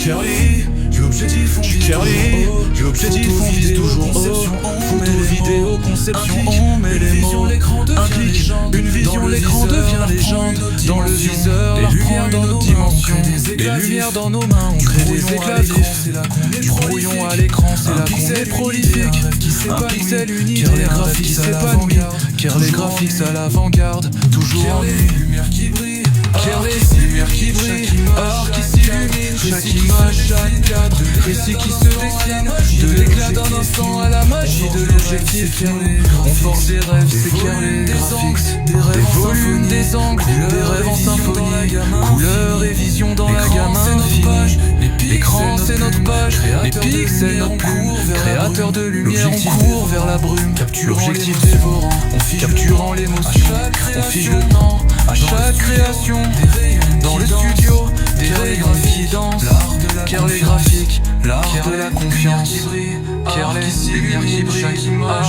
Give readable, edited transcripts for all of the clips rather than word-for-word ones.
Kerly, l'objectif on vise toujours haut. Photo, vidéo, conception, on met les mots. Un clic, une vision, l'écran devient légende. Dans le viseur, les lumières dans nos dimensions. Les lumières dans nos mains, on crée des éclats vifs. Du brouillon à l'écran, c'est là qu'on est prolifique. Un pixel unitaire, les graphiques s'épanouit. Car les graphiques à l'avant-garde, toujours en nuit. Lumière qui brille, lumière qui brille, or qui s'illumine, chaque image, chaque cadre, récit qui se dessine, de l'éclat d'un instant à la magie de l'objectif. On force des rêves, c'est Kerly, des angles, des rêves en volume, des angles, des rêves en symphonie, couleurs et vision dans la gamme infine. L'écran c'est notre page, les pixels notre plume, créateur de lumière, on court vers la brume, l'objectif dévorant, capturant l'émotion, on fige le temps à chaque création. Dans le studio, des graphiques qui dansent, Kerly graphique, l'art de la confiance. Kerly s'illumine, chaque image,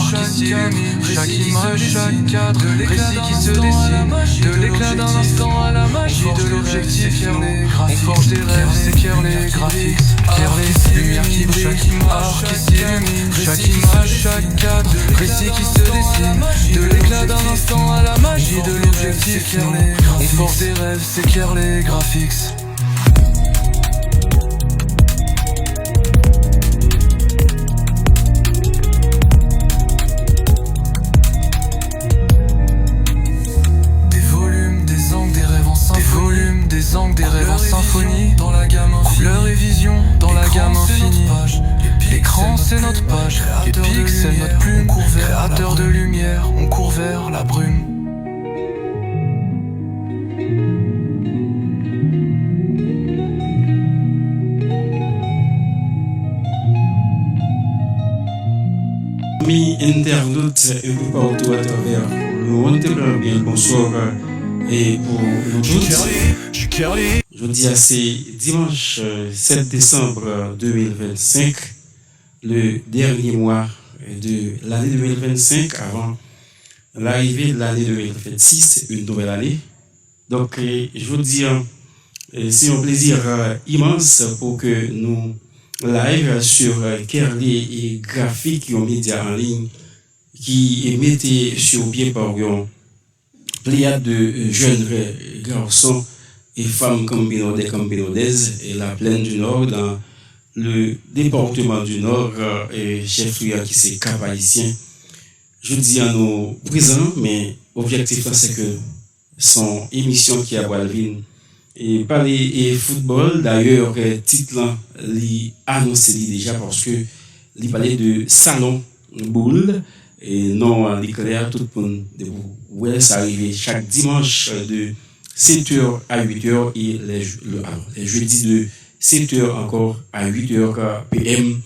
chaque image, chaque cadre, récit qui se dessine, de l'éclat d'un instant à la magie de l'objectif. On forge des rêves, c'est Kerly graphique. Kerly, lumière qui brille, chaque image qui s'illumine, chaque image, chaque cadre, récit qui se dessine, de l'éclat d'un instant à la magie de l'objectif. On forge des rêves, c'est Kerly graphics. Des angles, des rêves en symphonie, dans la gamme couleur et vision, dans la gamme infinie. L'écran c'est notre page, les pixels notre plume, créateur de lumière, on court vers la brume. Amis internautes un peu partout à travers le monde, bien bonsoir. Et pour nous tous, je dis à c'est dimanche 7 décembre 2025, le dernier mois de l'année 2025 avant l'arrivée de l'année 2026, une nouvelle année. Donc, je vous dis, c'est un plaisir immense pour que nous live sur Kerly et Graphique, un média en ligne qui mettait sur pied par pléiade de jeunes garçons et femmes cambinodaises et la plaine du Nord dans le département du Nord et chef-lieu qui c'est Cap-Haïtien. Je dis à nos présents, mais objectif c'est que son émission qui a Walvin et parler et football d'ailleurs titre li annoncé déjà parce que il parlait de salon boule et non l'éclair tout le monde ouais ça arrive chaque dimanche de 7h à 8h et les jeudis de 7h encore à 8h PM.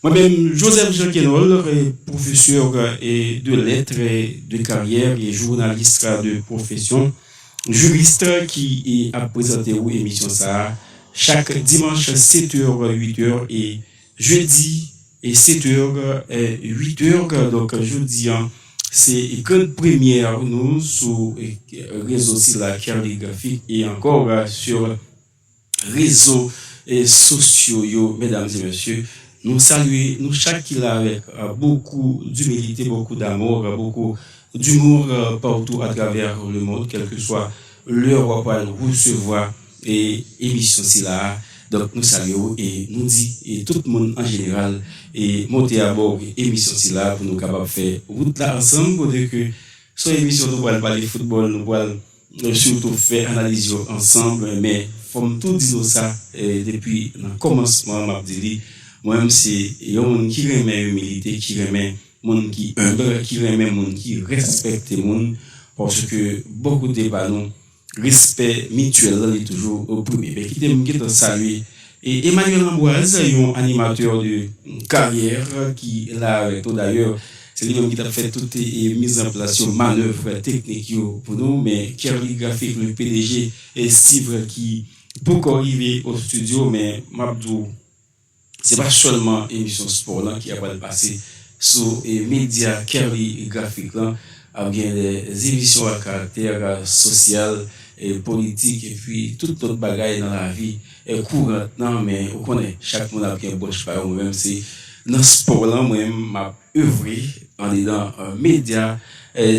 Moi-même Joseph Jean Kenol, professeur de lettres et de carrière et journaliste de profession, juriste qui a présenté une émission ça chaque dimanche 7h 8h et jeudi et 7h et 8h. Donc jeudi c'est une grande première nous sur réseau aussi la Kerly graphique et encore sur réseaux sociaux mesdames et messieurs. Nous saluons nous chaque qui là avec beaucoup d'humilité, beaucoup d'amour, beaucoup d'humour partout à travers le monde, quel que soit l'heure où nous recevoir et émission si là. Donc nous saluons et nous dit et tout le monde en général et monter à bord émission si là pour nous capables faire route là ensemble pour dire que sur émission nous allons parler football, nous allons surtout faire analyse ensemble, mais comme tout dit ça depuis le commencement m'a dit moi-même c'est un monde qui remet humilité, qui remet monde qui humble, qui remet monde qui respecte monde parce que beaucoup de débats nous respect mutuel est toujours au premier. Mais qui t'aime saluer et Emmanuel Ambroise, un animateur de carrière qui là avec toi d'ailleurs, c'est lui-même qui a fait toutes les mises en place sur manœuvres techniques pour nous, mais Kerly graphique le PDG et Steve qui pour arriver au studio, mais Mabdou c'est pas seulement émission sport là qui a pas passé sur les médias Kerly graphique là, a bien des émissions à caractère social politique et puis toute autre bagaille dans la vie est courante, non, mais on connaît, chaque monde a bien bouche par moi-même, c'est dans ce sport-là, moi-même, m'a œuvré en étant un média,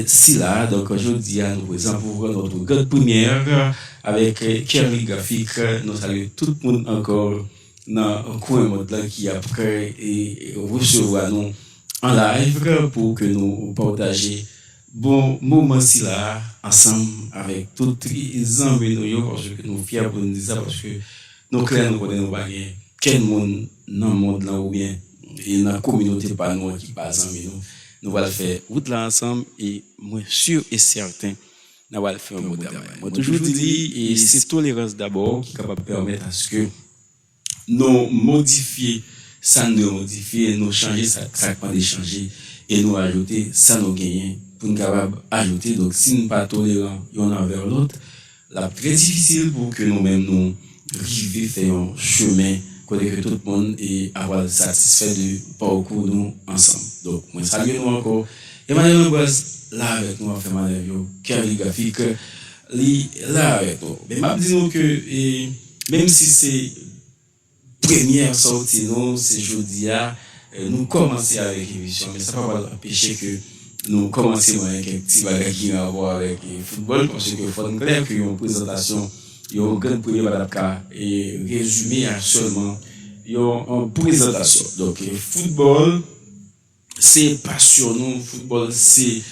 si là, donc aujourd'hui, nous présentons pour notre grande première avec Kerry Graphique, nous saluons tout le monde encore dans un coin mode là qui après et recevoir nous en live pour que nous partagions bon moment si là ensemble avec tous les amis nous parce que nous fiers pour nous dire ça parce que nous clairs nous connaissons pas quel monde dans le monde là ou bien et dans la communauté pas nous qui passe en nous va le faire route là ensemble et moi sûr et certain nous va le faire un bon travail. Moi toujours dit et c'est tolérance d'abord qui est capable de permettre à ce que nous modifier ça nous modifier nous changer ça pas d'échanger et nous ajouter ça nous gagner pour nous capable ajouter donc si nous pas tolérants l'un envers l'autre là très difficile pour que nous-mêmes nous arriver faire un chemin côté que tout le monde et avoir satisfait du parcours nous ensemble donc moi salue nous encore Emmanuel Amboise là avec nous en fait manœuvre Kerry Graphique là avec nous mais m'a dit nous que même si c'est première sortie non c'est jeudi nous commencer avec l'émission mais ça va pas empêcher que nous commençons avec un petit bagage qui a à voir avec le football parce que faut clair que une présentation il y a un grand premier badapka et résumé à seulement il y a une présentation donc football c'est passionnant football c'est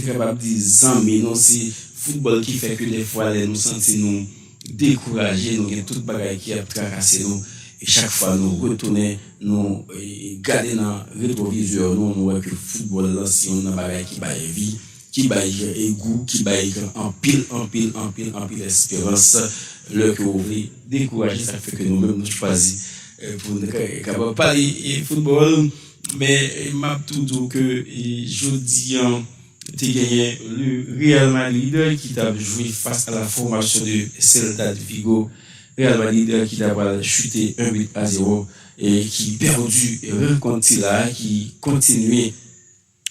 capable de dire amis non c'est football qui fait que des fois nous sentir nous décourager nous gain toute bagaille qui a tracassé nous et chaque fois nous retourner nous garder dans rétroviseur nous voit que football là si on a bagaille qui baille vie qui baille goût qui baille en pile espérance le que vous voulez décourager ça fait que nous mêmes nous choisir pour nous capable parler football mais m'a tout que jeudi tu gagné le Real Madrid qui t'a joué face à la formation de Celta de Vigo. Real Madrid qui a chuté 1-0 et qui perdu rencontre là qui continue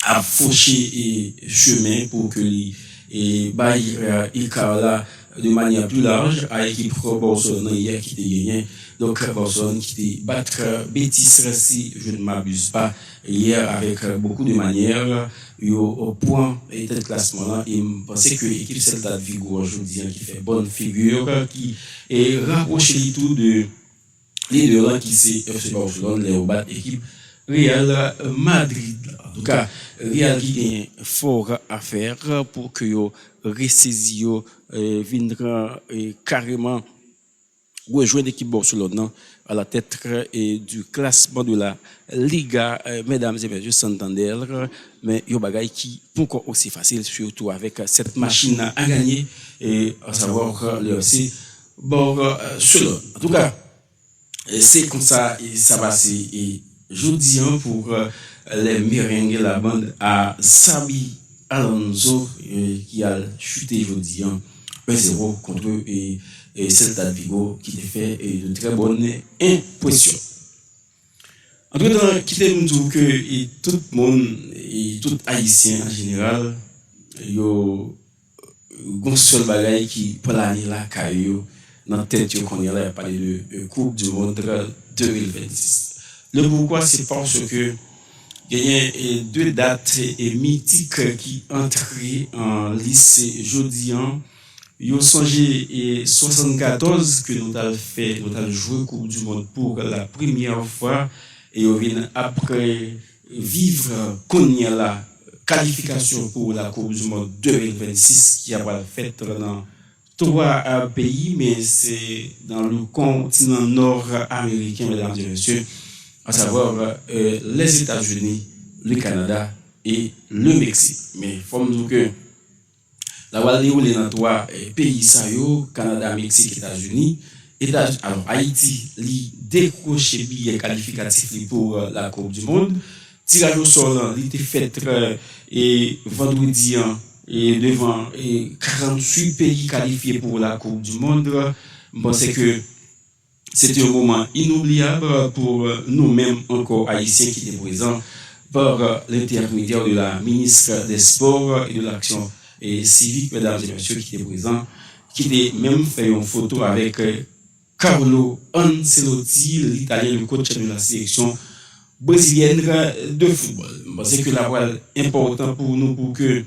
à faucher chemin pour que les bail Icarla de manière plus large à l'équipe Barcelone hier qui était gagné donc Barcelone qui était battre Betis si je ne m'abuse pas hier avec beaucoup de manières au point et tel classement là et je pensais que l'équipe Celta de Vigo aujourd'hui qui fait bonne figure qui est rapproché tout de les deux là qui c'est FC Barcelone les battre équipe Real Madrid. En tout cas, Real qui a fort à faire pour que yo ressaisi viendra carrément rejoindre l'équipe Barcelone à la tête du classement de la Liga, mesdames et messieurs Santander, mais yo bagay qui encore aussi facile surtout avec cette machine à gagner et à savoir le FC Barcelone. En tout cas, c'est comme ça et ça va c'est jeudi pour les merengues la bande à Xabi Alonso qui a chuté jeudi 1-0 contre Celta de Vigo qui a fait de très bonnes impressions. En tout cas, quittez nous dire que tout le monde et tout haïtien en général yo gon seul bagaille qui plane la caillou dans tête qu'on y a parlé de Coupe du monde 2026. Le pourquoi c'est parce que il y a deux dates mythiques qui entraient en lycée jeudi yo songé et 74 que nous avons fait nous avons joué Coupe du monde pour la première fois et on vient après vivre connait la qualification pour la Coupe du monde 2026 qui a fait dans 3 pays mais c'est dans le continent nord-américain mesdames et messieurs à savoir les États-Unis, le Canada et le Mexique. Mais il faut me dire que la Walde ou les 3 pays, ça Canada, Mexique, États-Unis, alors Haïti, li décroché billet qualificatif pour la Coupe du Monde. Tirage au sort, il était fait vendredi et devant 48 pays qualifiés pour la Coupe du Monde. Je pense que c'était un moment inoubliable pour nous-mêmes encore haïtiens qui étaient présents par l'intermédiaire de la ministre des Sports et de l'Action civique, mesdames et messieurs, qui étaient présents, qui était même fait une photo avec Carlo Ancelotti, l'Italien, le coach de la sélection brésilienne de football. C'est que la voile important pour nous pour que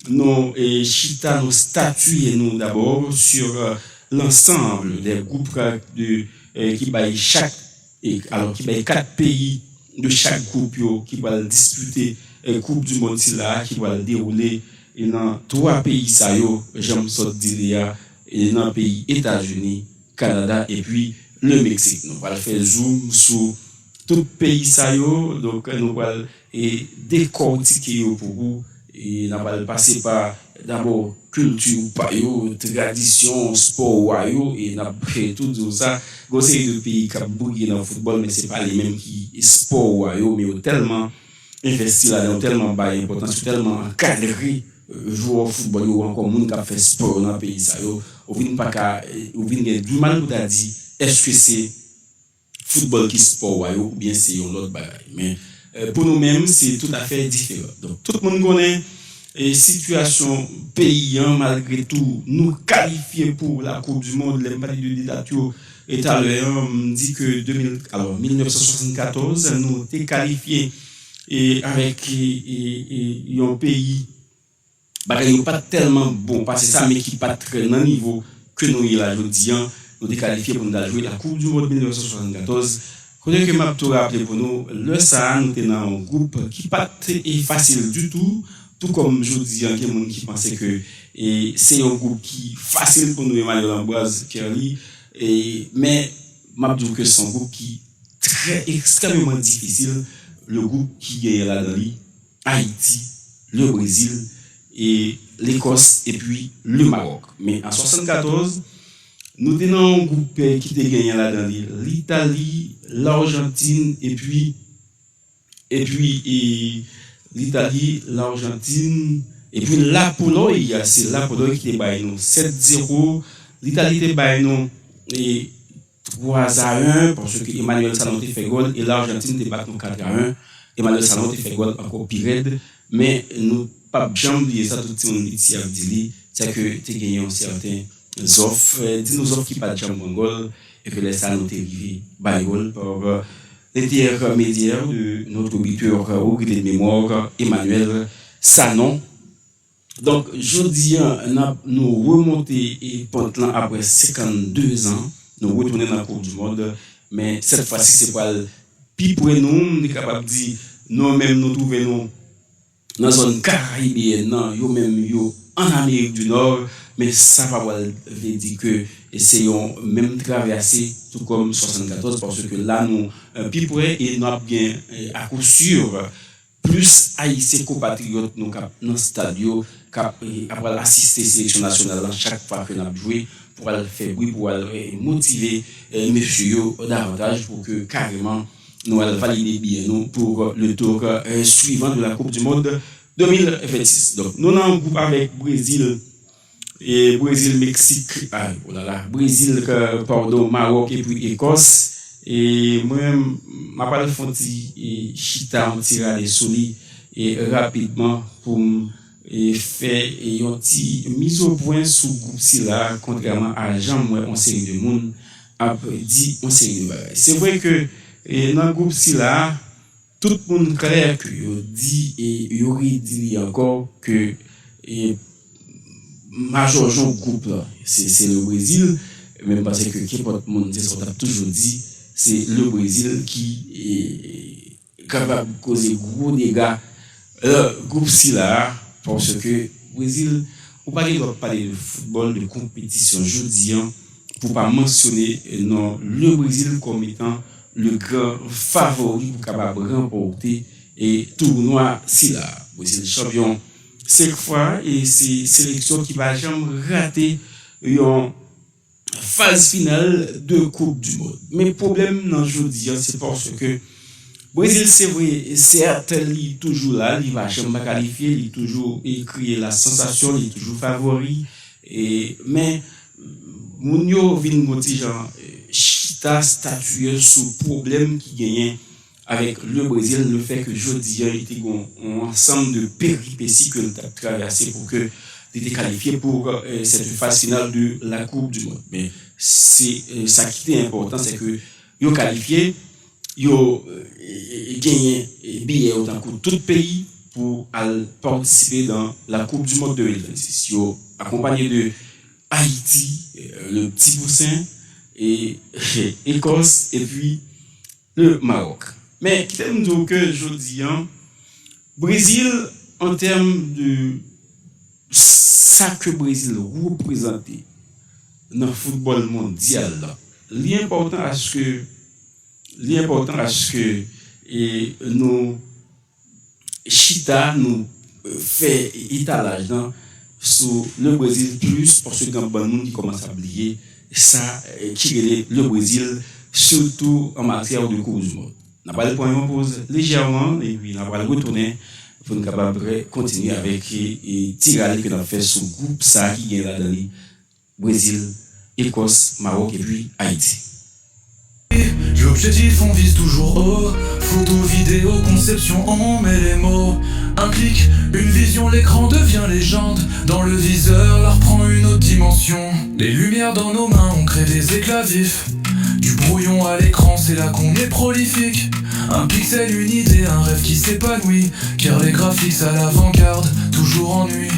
nous chita nos statuts et nous d'abord sur l'ensemble des groupes qui baillent qui baillent 4 pays de chaque groupe qui va disputer Coupe du Monde là qui va dérouler dans 3 pays ça yo j'aime ça dire et dans pays États-Unis, Canada et puis le Mexique. Nous allons faire zoom sur tout pays ça yo donc nous allons décortiquer pour vous et nous allons passer par d'abord culture payo, tradition, sport yo et n'a fait tout ça. Gossé de pays qui bouillé dans le football mais c'est pas les mêmes qui sport yo mais tellement investi là-dedans, tellement bas importance, tellement encadré joueur de football ou encore monde qui fait sport dans le pays ça yo ou vinn pas ka ou vinn gen du mal pour dire est-ce que c'est football qui sport ou bien c'est une autre bagaille mais pour nous-mêmes c'est tout à fait différent. Donc tout le monde connaît et situation pays malgré tout nous qualifier pour la Coupe du Monde les parties de dictature et à l'heure dit que 1974 nous été qualifiés et avec un pays bagaille pas tellement bon parce que ça mais qui pas très dans niveau que nous y là aujourd'hui nous été qualifiés pour nous jouer la Coupe du Monde 1974. Connais que m'a tout rappelé pour nous le ça nous était dans un groupe qui pas facile du tout comme je dis il y a des gens qui pensaient que c'est un groupe qui facile pour nous Emmanuel Ambroise Kerly mais m'a dit que c'est un groupe qui très extrêmement difficile, le groupe qui est là dans Haïti, le Brésil et l'Écosse et puis le Maroc. Mais en 74 nous tenons un groupe qui était gagné là dans l'Italie, l'Argentine et puis l'Italie, l'Argentine et puis la Pologne, c'est la Pologne qui était baillé nous 7-0, l'Italie était baillé nous et 3-1 parce que Emmanuel Salon fait goal et l'Argentine était battu 4-1. Emmanuel Salon fait goal encore pire mais nous pas jamais oublier ça tout le monde ici a dit c'est que tu gagné un certain offres dinosaures qui pas jamais goal et que les salons t'est arrivé by goal par l'intermédiaire de notre auditeur au gré de mémoire Emmanuel Sanon. Donc jeudi nous remonter et pendant après 52 ans nous retourner dans la Coupe du Monde mais cette fois-ci c'est pas puis pour nous capable de dire nous même nous trouvons dans la zone caribéenne non yo même yo en Amérique du Nord mais ça va dire que essayons même traverser tout comme 74 parce que là nous puis pour et nous a bien à coup sûr plus haïtiens compatriotes nous cap dans stadio cap après assister sélection nationale chaque fois que nous avons joué pour aller faire bruit pour aller motiver monsieur davantage pour que carrément nous allons valider bien nous pour le tour suivant de la Coupe du Monde 2026. Donc nous avons un groupe avec Brésil et Mexique Brésil pardon Maroc et puis Écosse et moi-même m'a pas le fonti chita en tirer les solis et rapidement pour faire une petite mise au point sous groupe si là contrairement à Jean moi on série de monde a dit on série de bagages. C'est vrai que dans le groupe si là tout le monde clair que dit et il aurait dit encore que major groupe là c'est le Brésil même parce que qu'importe monde c'est ça toujours dit c'est le Brésil qui est capable de causer gros dégâts groupe si là parce que Brésil ou pas doit parler de football de compétition jeudi pour pas mentionner non le Brésil comme étant le grand favori pour capable remporter et tournoi si là Brésil champion 5 fois et c'est sélection qui va jamais rater une phase finale de Coupe du Monde. Mais problème dans aujourd'hui c'est parce que Brésil c'est vrai certes il est toujours là, il va jamais qualifier, il est toujours créer la sensation, il est toujours favori et mais Mounio vinn moti genre chita statuer sous problème qui gagne avec le Brésil, le fait que jeudi il était un ensemble de péripéties que nous avons traversé pour que été qualifié pour cette phase finale de la Coupe du Monde. Mais c'est ça qui est important, c'est que ils ont qualifié, ils ont gagné billet autant que tout pays pour participer dans la Coupe du Monde 2026. Ils ont accompagné de Haïti, le petit poussin, et Écosse, et puis le Maroc. Mais qui t'aime dire que je dis, Brésil, en termes de ça que Brésil représente dans le football mondial, l'important à ce que nous Chita nous fait étalage sur le Brésil plus parce que il y a beaucoup qui commence à oublier ça qui est le Brésil surtout en matière de Coupe du Monde. On va le point on pose légèrement et puis on va le retourner pour nous capable continuer avec tirage que nous fait sur le groupe ça qui est là dans le Brésil, Écosse, Maroc et puis Haïti. L'objectif on vise toujours haut. Photo, vidéo, conception, on met les mots. Un clic, une vision, l'écran devient légende. Dans le viseur, l'art prend une autre dimension. Les lumières dans nos mains, on crée des éclats vifs. Du brouillon à l'écran, c'est là qu'on est prolifique. Un pixel, une idée, un rêve qui s'épanouit. Car les graphiques à l'avant-garde, toujours en nuit.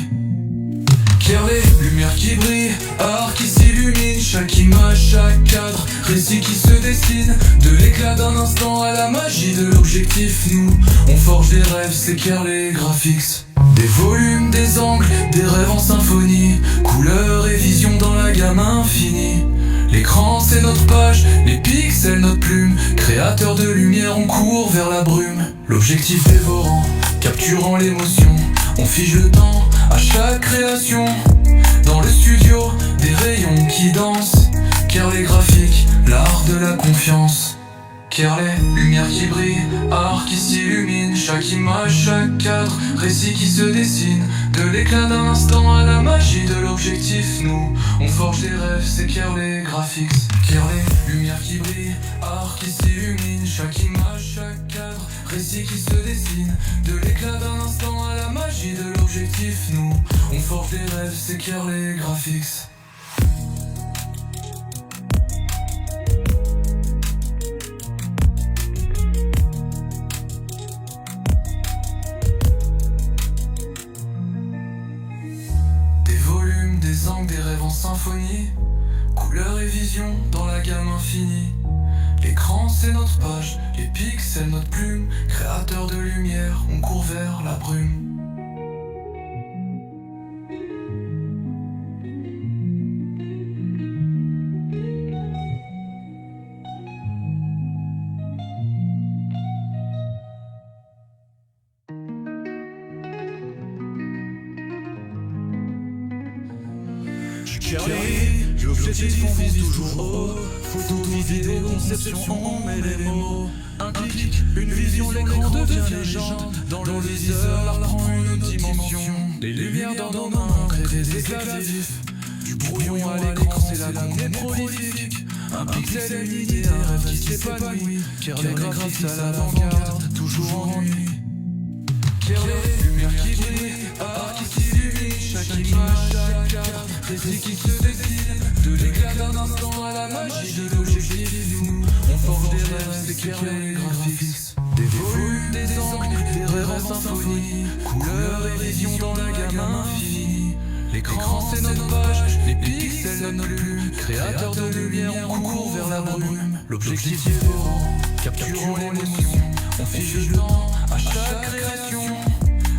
Car les lumières qui brillent, art qui s'illumine, chaque image, chaque cadre, récit qui se dessine. De l'éclat d'un instant à la magie de l'objectif, nous, on forge des rêves, c'est clair les graphiques. Des volumes, des angles, des rêves en symphonie, couleurs et vision dans la gamme infinie. L'écran c'est notre page, les pixels notre plume, créateur de lumière on court vers la brume. L'objectif dévorant, capturant l'émotion, on fige le temps à chaque création. Dans le studio, des rayons qui dansent, car les graphiques, l'art de la confiance. Car les lumières qui brillent, art qui s'illumine, chaque image, chaque cadre, récit qui se dessine. De l'éclat d'un instant à la magie de l'objectif, nous, on forge des rêves, c'est car les graphiques. Car les lumières qui brillent, art qui s'illumine, chaque image, chaque cadre, récit qui se dessine. De l'éclat d'un instant à la magie de l'objectif, nous, on forge des rêves, c'est car les graphiques. Des angles, des rêves en symphonie, couleurs et vision dans la gamme infinie. L'écran c'est notre page, les pixels notre plume, créateur de lumière, on court vers la brume. L'objectif on vise toujours haut. Photo, vidéo, conception, on met les mots. Un clic, une vision, l'écran devient légende. Dans le viseur, l'art prend une autre dimension. Les lumières dans nos mains, on crée des éclats vifs. Du brouillon à l'écran, c'est là qu'on est prolifique. Un pixel, une idée, un rêve qui s'épanouit. Car les graphiques à l'avant-garde, toujours en nuit. Car les lumières qui brillent, art qui s'illumine, chaque image, chaque cadre, récit qui se dessine. De l'éclat d'un instant à la magie de l'objectif, nous, on forge des rêves, c'est clair les graphiques. Des volumes, des angles, des rêves en symphonie, couleurs et vision dans la gamme infinie. L'écran c'est notre page, les pixels notre plume, créateur de lumière, on court vers la brume. L'objectif est fort, capturons l'émotion, on fige le temps à chaque création.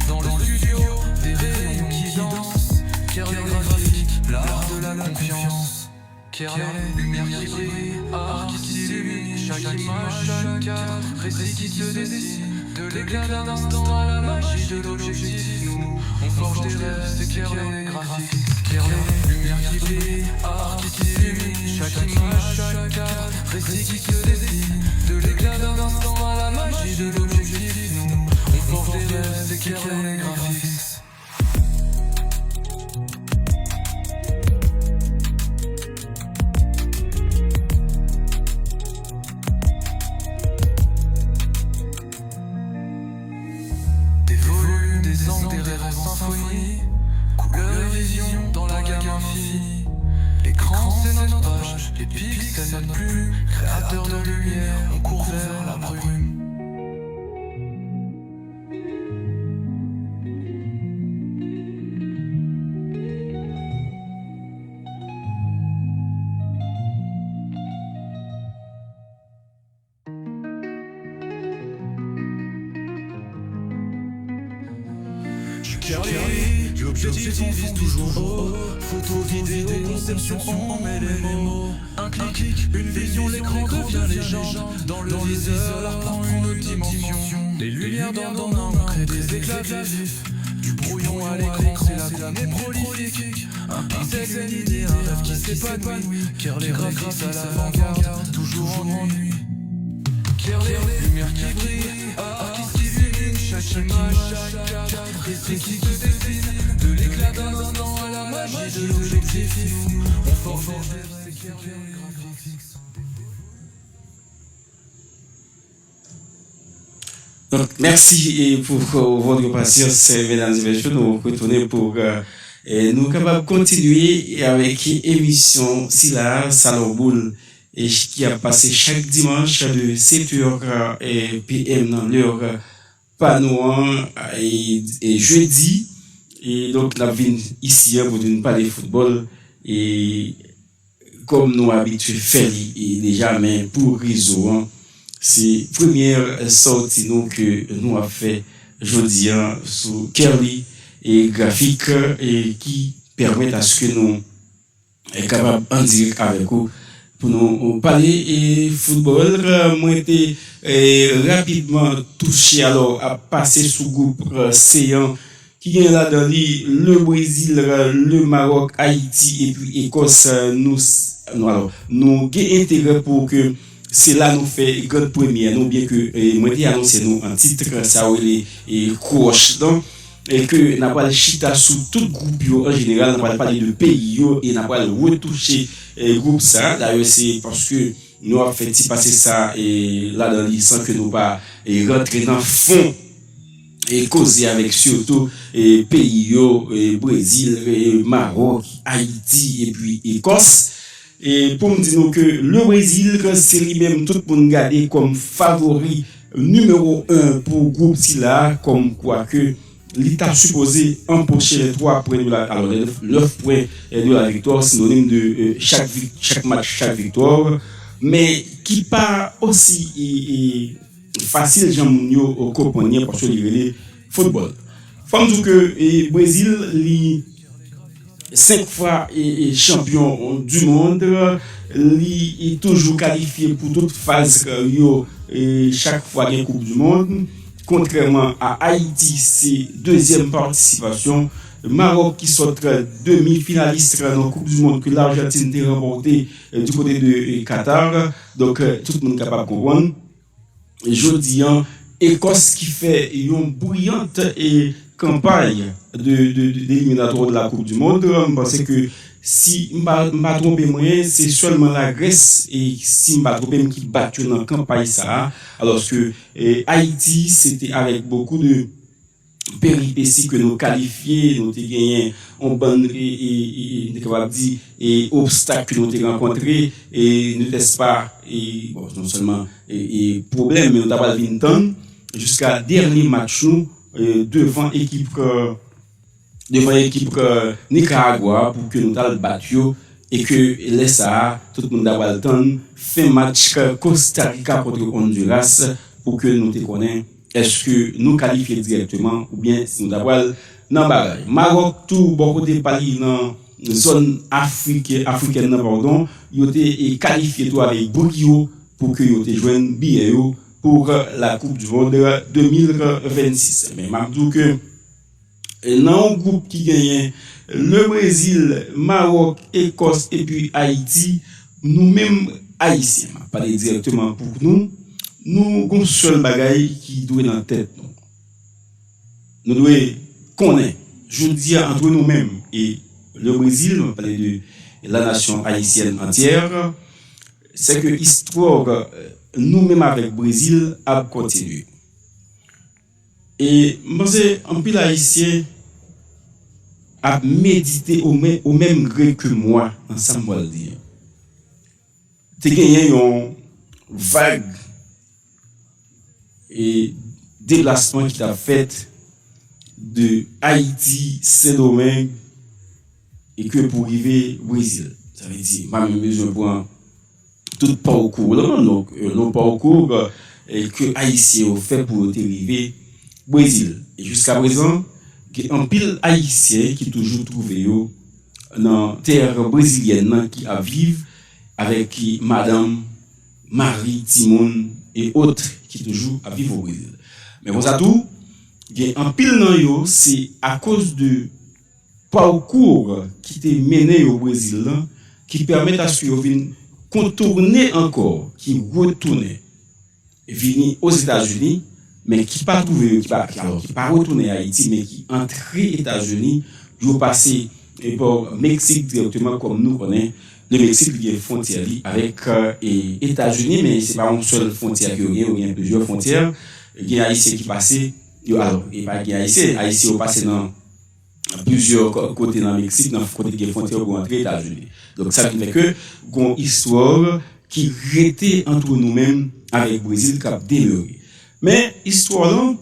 Dans le studio, des rayons qui dansent, car les graphiques, l'art de la confiance. Car les lumières qui brillent, art qui s'illumine, chaque image, chaque cadre, récit qui se dessine. De l'éclat d'un instant à la magie de l'objectif, nous, on forge des rêves, c'est clair les graphiques. Car les lumières qui brillent, art qui s'illumine, chaque image, chaque cadre, récit qui se dessine. De l'éclat d'un instant à la magie de l'objectif, nous, on forge des rêves, c'est clair les graphiques. Des volumes, des angles, des rêves en symphonie, couleurs et gamme infinie. L'écran c'est notre page, les pixels c'est notre plume. Créateur de lumière, on court vers la brume. L'objectif vise toujours haut. Photo, vidéo, conception, on met les mots. Un clic, une vision, l'écran devient légende. Dans le viseur, l'art prend une autre dimension. Les lumières dans nos mains créent des éclats vifs. Du brouillon à l'écran, c'est la gomme prolifique. Un pixel, une idée, un rêve qui s'épanouit. Car les graphismes à l'avant-garde, toujours en ennui. Claire les lumières qui brillent, art qui s'illumine. Chaque image, chaque cadre, des qui se dessinent. De l'éclat d'un instant à la magie de l'objectif. On forme des rêves, s'éclaire les graphiques. Donc, merci pour votre patience, mesdames et messieurs. Nous retournons pour nous capables de continuer avec l'émission Sila Salon Boule et qui a passé chaque dimanche de 7h PM dans l'heure Panouan et jeudi. Et donc, nous venons ici pour nous parler de football et comme nous habitués faire déjà, mais pour réseau, c'est la première sortie que nous avons fait aujourd'hui sur Kerly et graphique et qui permettent à ce que nous soyons capables en direct avec vous pour nous parler de football. Moi, été rapidement touché alors à passer sous groupe séant qui est là dans le Brésil, le Maroc, Haïti et puis Écosse. Nous avons intérêt pour que c'est là nous fait grande première, nous bien que moi j'ai annoncé nous en titre ça et croche donc et que n'a pas le chita sous tout groupe en général, n'a pas parler de pays et n'a pas le retoucher groupe ça. D'ailleurs c'est parce que nous avons fait passer ça et là dans sans que nous pas rentrer dans fond et causer avec surtout pays Brésil, Maroc, Haïti et puis Écosse. Et pour me dire que le Brésil, c'est lui-même tout le monde garder comme favori numéro 1 pour le groupe Sila, comme quoi que l'État supposé empocher les 3 points de la, alors les 9 points de la victoire, synonyme de chaque match, chaque victoire, mais qui pas aussi facile, Jean-Mounio, au compagnie parce que il football. Faut dire que le Brésil, 5 fois champion du monde, il est toujours qualifié pour toute phase chaque fois qu'il y a une Coupe du Monde. Contrairement à Haïti, c'est deuxième participation. Maroc qui sort demi-finaliste dans la Coupe du Monde que l'Argentine a remporté du côté de Qatar. Donc tout le monde est capable de comprendre. Jeudi, Écosse qui fait une brillante campagne d'éliminatoire de la Coupe du Monde, parce que si je ne me trompe pas, c'est seulement la Grèce et si je ne me trompe pas qui battu dans la campagne ça, alors que Haïti c'était avec beaucoup de péripéties que nous qualifiés, nous avons gagné en bonne et obstacles que nous avons rencontrés et nous n'était pas bon, non seulement problème mais nous avons vu temps jusqu'à dernier match nous devant l'équipe Nicaragua pour que nous allons battre et que laisse ça tout le monde a le temps fait match Costa Rica contre Honduras pour que nous te connaissons est-ce que nous qualifions directement ou bien si nous avons dans bagage Maroc tout bon côté Paris dans zone africaine pardon il était qualifié toi avec Burkina pour que il te joigne billet pour la Coupe du Monde 2026. Mais je dis que dans un groupe qui gagne le Brésil, Maroc, Écosse et puis Haïti, nous-mêmes Haïtiens, pas directement pour nous avons un seul bagage qui doit dans la tête. Nous devons connaître, je dis entre nous-mêmes et le Brésil, on va parler de la nation haïtienne entière, c'est que l'histoire nous-mêmes avec le Brésil a continué. Et moi, c'est un peu haïtien a médité au même gré que moi, ensemble, on va le dire. Tu as gagné une vague et déplacement qui t'a fait de Haïti, Saint-Domingue, et que pour arriver au Brésil. Ça veut dire, moi-même, je prends tout parcours, donc, le parcours que Haïtien ont fait pour arriver au Brésil. Et jusqu'à présent, il y a un pile Haïtien qui toujours trouvé dans la terre brésilienne qui a vécu avec Madame Marie Timon et autres qui toujours à vivre au Brésil. Mais pour ça tout, il y a un pile dans yo, c'est à cause de parcours qui t'est mené au Brésil là, qui permet à ce que vous viennent contourner encore, qui retourne venir aux États-Unis, mais qui pas trouvé, qui pas retourné à Haïti, mais qui entré aux États-Unis, vous passez par Mexique directement comme nous connaissons. Le Mexique il y a une frontière avec les États-Unis, mais c'est pas une seule frontière qu'il y a, il y a plusieurs frontières. Il y a Haïtiens qui passent, alors, et pas qu'il y a Haïtiens ont passé dans plusieurs côtés dans le Mexique, dans le côté de la frontière pour entrer aux États-Unis. Donc ça fait que une histoire qui était entre nous-mêmes avec le Brésil qui a demeuré. Mais histoire là,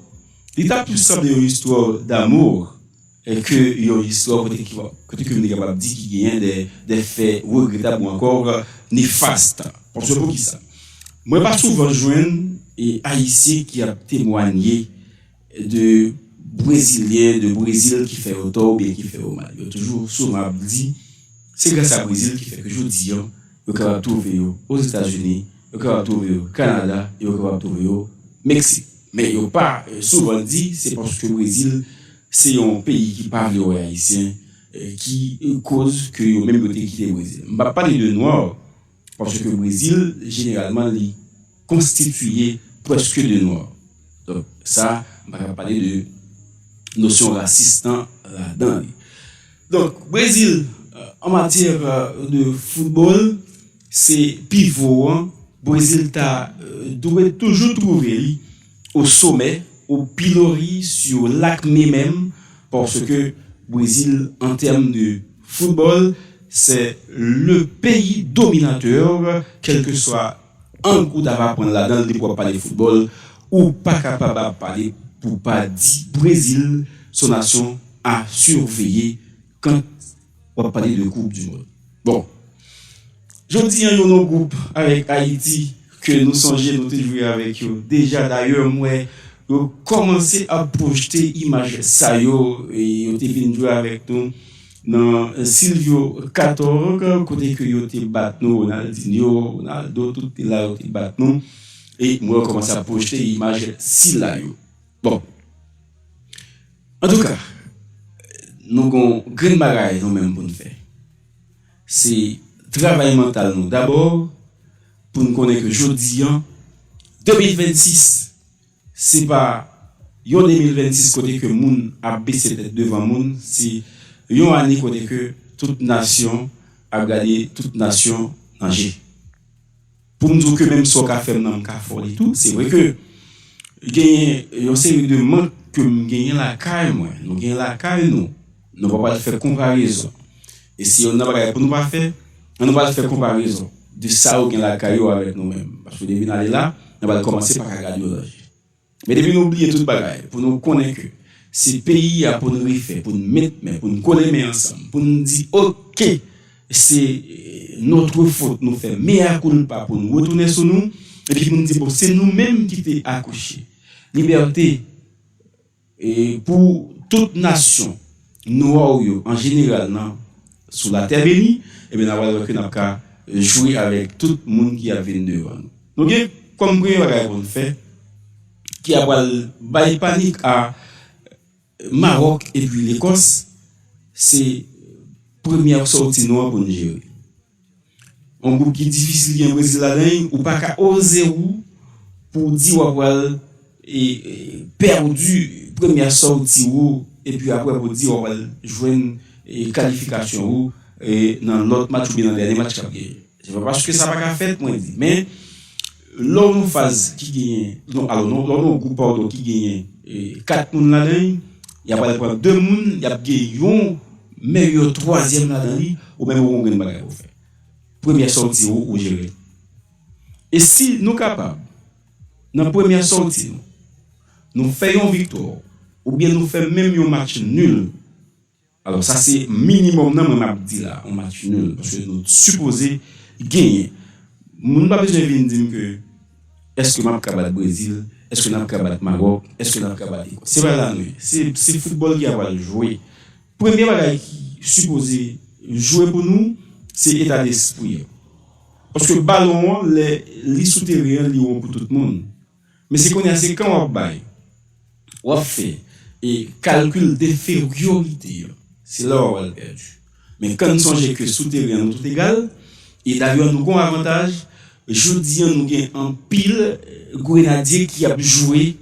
il a plus simple une histoire d'amour que une histoire que tu es capable de dire qu'il y a des faits regrettables ou encore néfastes. Parce que pour qui ça? Moi, pas souvent joindre et Haïtien qui a témoigné de Brésiliens, de Brésil qui fait au tort ou bien qui fait au mal. Il a toujours souvent dit, c'est grâce à Brésil qui fait que je dis, il est capable de trouver aux États-Unis, il est capable de trouver au Canada, il est capable de trouver au Mexique. Mais il n'a pas souvent dit, c'est parce que le Brésil, c'est un pays qui parle aux Haïtiens, qui cause que yo même côté quitté le Brésil. Je ne vais pas parler de noirs, parce que le Brésil, généralement, est constitué presque de noirs. Donc, ça, je vais parler de notion raciste là-dedans. Donc, Brésil, en matière de football, c'est pivot. Brésil doit toujours trouver au sommet, au pilori, sur l'acmé même, parce que Brésil, en termes de football, c'est le pays dominateur, quel que soit un coup d'avoir prendre là-dedans, il ne peut pas parler de football, ou pas capable de parler pour pas dire Brésil, son nation, a surveillé quand on va parler de Coupe du Monde. Bon. Je dis un nos groupe avec Haïti que nous songeons nous jouer avec eux. Déjà d'ailleurs moi commencé à projeter image ça yo et yo te vinn jouer avec nous dans Silvio 14 côté que yo te bat nous Ronaldinho, Ronaldo tout là yo te bat nous et moi commencé à projeter image si là yo. Bon. En tout cas, nous avons grand bagaille nous même pour nous faire. C'est travail mental nous d'abord pour nous connaître que jeudi 2026 c'est pas yon 2026 côté que moun a baissé tête devant moun, c'est yon année côté que toute nation a gagné, toute nation danger. Pour nous dire que même so ka fait nan ka fort et tout, c'est vrai que gagner yon série de manque que gagner la caille moi, nous gagner la caille nous va pas faire comparaison. Et si on n'a pas pour nous pas faire on ne va pas faire comparaison de ça ou la caillou avec nous-mêmes. Parce que depuis d'aller là, on va commencer par la radiologie. Mais depuis nous oublier toute bagaille, pour nous connaître que ces pays a pour nous refaire, pour nous mettre, pour nous coller ensemble, pour nous dire, ok, c'est notre faute, nous faire meilleur culpa pour nous retourner sur nous, et puis pour nous dire, bon, c'est nous-mêmes qui t'es accouchés. Liberté, et pour toute nation, nous, en général, non, sous la terre bénie, et bien, on va jouer avec tout le monde qui a venu devant nous. Donc, comme on fait, qui a bail panique à Maroc et puis l'Écosse, c'est première sortie noire pour nous gérer. Un groupe qui est difficile en Brésil là-dedans, ou pas qu'à oser ou pour dire avoir perdu première sortie ou et puis après pour dire on va jouer une qualification ou et dans l'autre match ou bien dans le dernier match qui a gagné. C'est pas parce que ça va pas fait moi dit mais l'autre phase qui gagne donc alors l'autre groupe pardon qui gagne 4 moun là-dedans il y a pas 2 moun il y a gagné meilleur troisième là-dedans, ou même on gagne bagarre pour faire. Première sortie ou gérer. Et si nous sommes capables, dans la première sortie, nous faisons victoire, ou bien nous faisons même un match nul, alors ça c'est minimum, non, mais je dis là, un match nul, parce que nous supposons gagner. Nous n'avons pas besoin de dire que est-ce que nous avons capable de Brésil, est-ce que nous avons capable de Maroc, est-ce que nous avons capable de... C'est pas là, c'est le football qui va jouer. Premier bagage qui supposé jouer pour nous, c'est l'état d'esprit. Parce que ballon, les souterrains, ils sont pour tout le monde. Mais c'est qu'on a ces quand on baille, on fait et calcul d'infériorité. C'est là où on va perdu. Mais quand nous songeons que souterrain nous tout égal, et d'ailleurs nous avons un avantage, je dis nous avons un pile grenadier qui a joué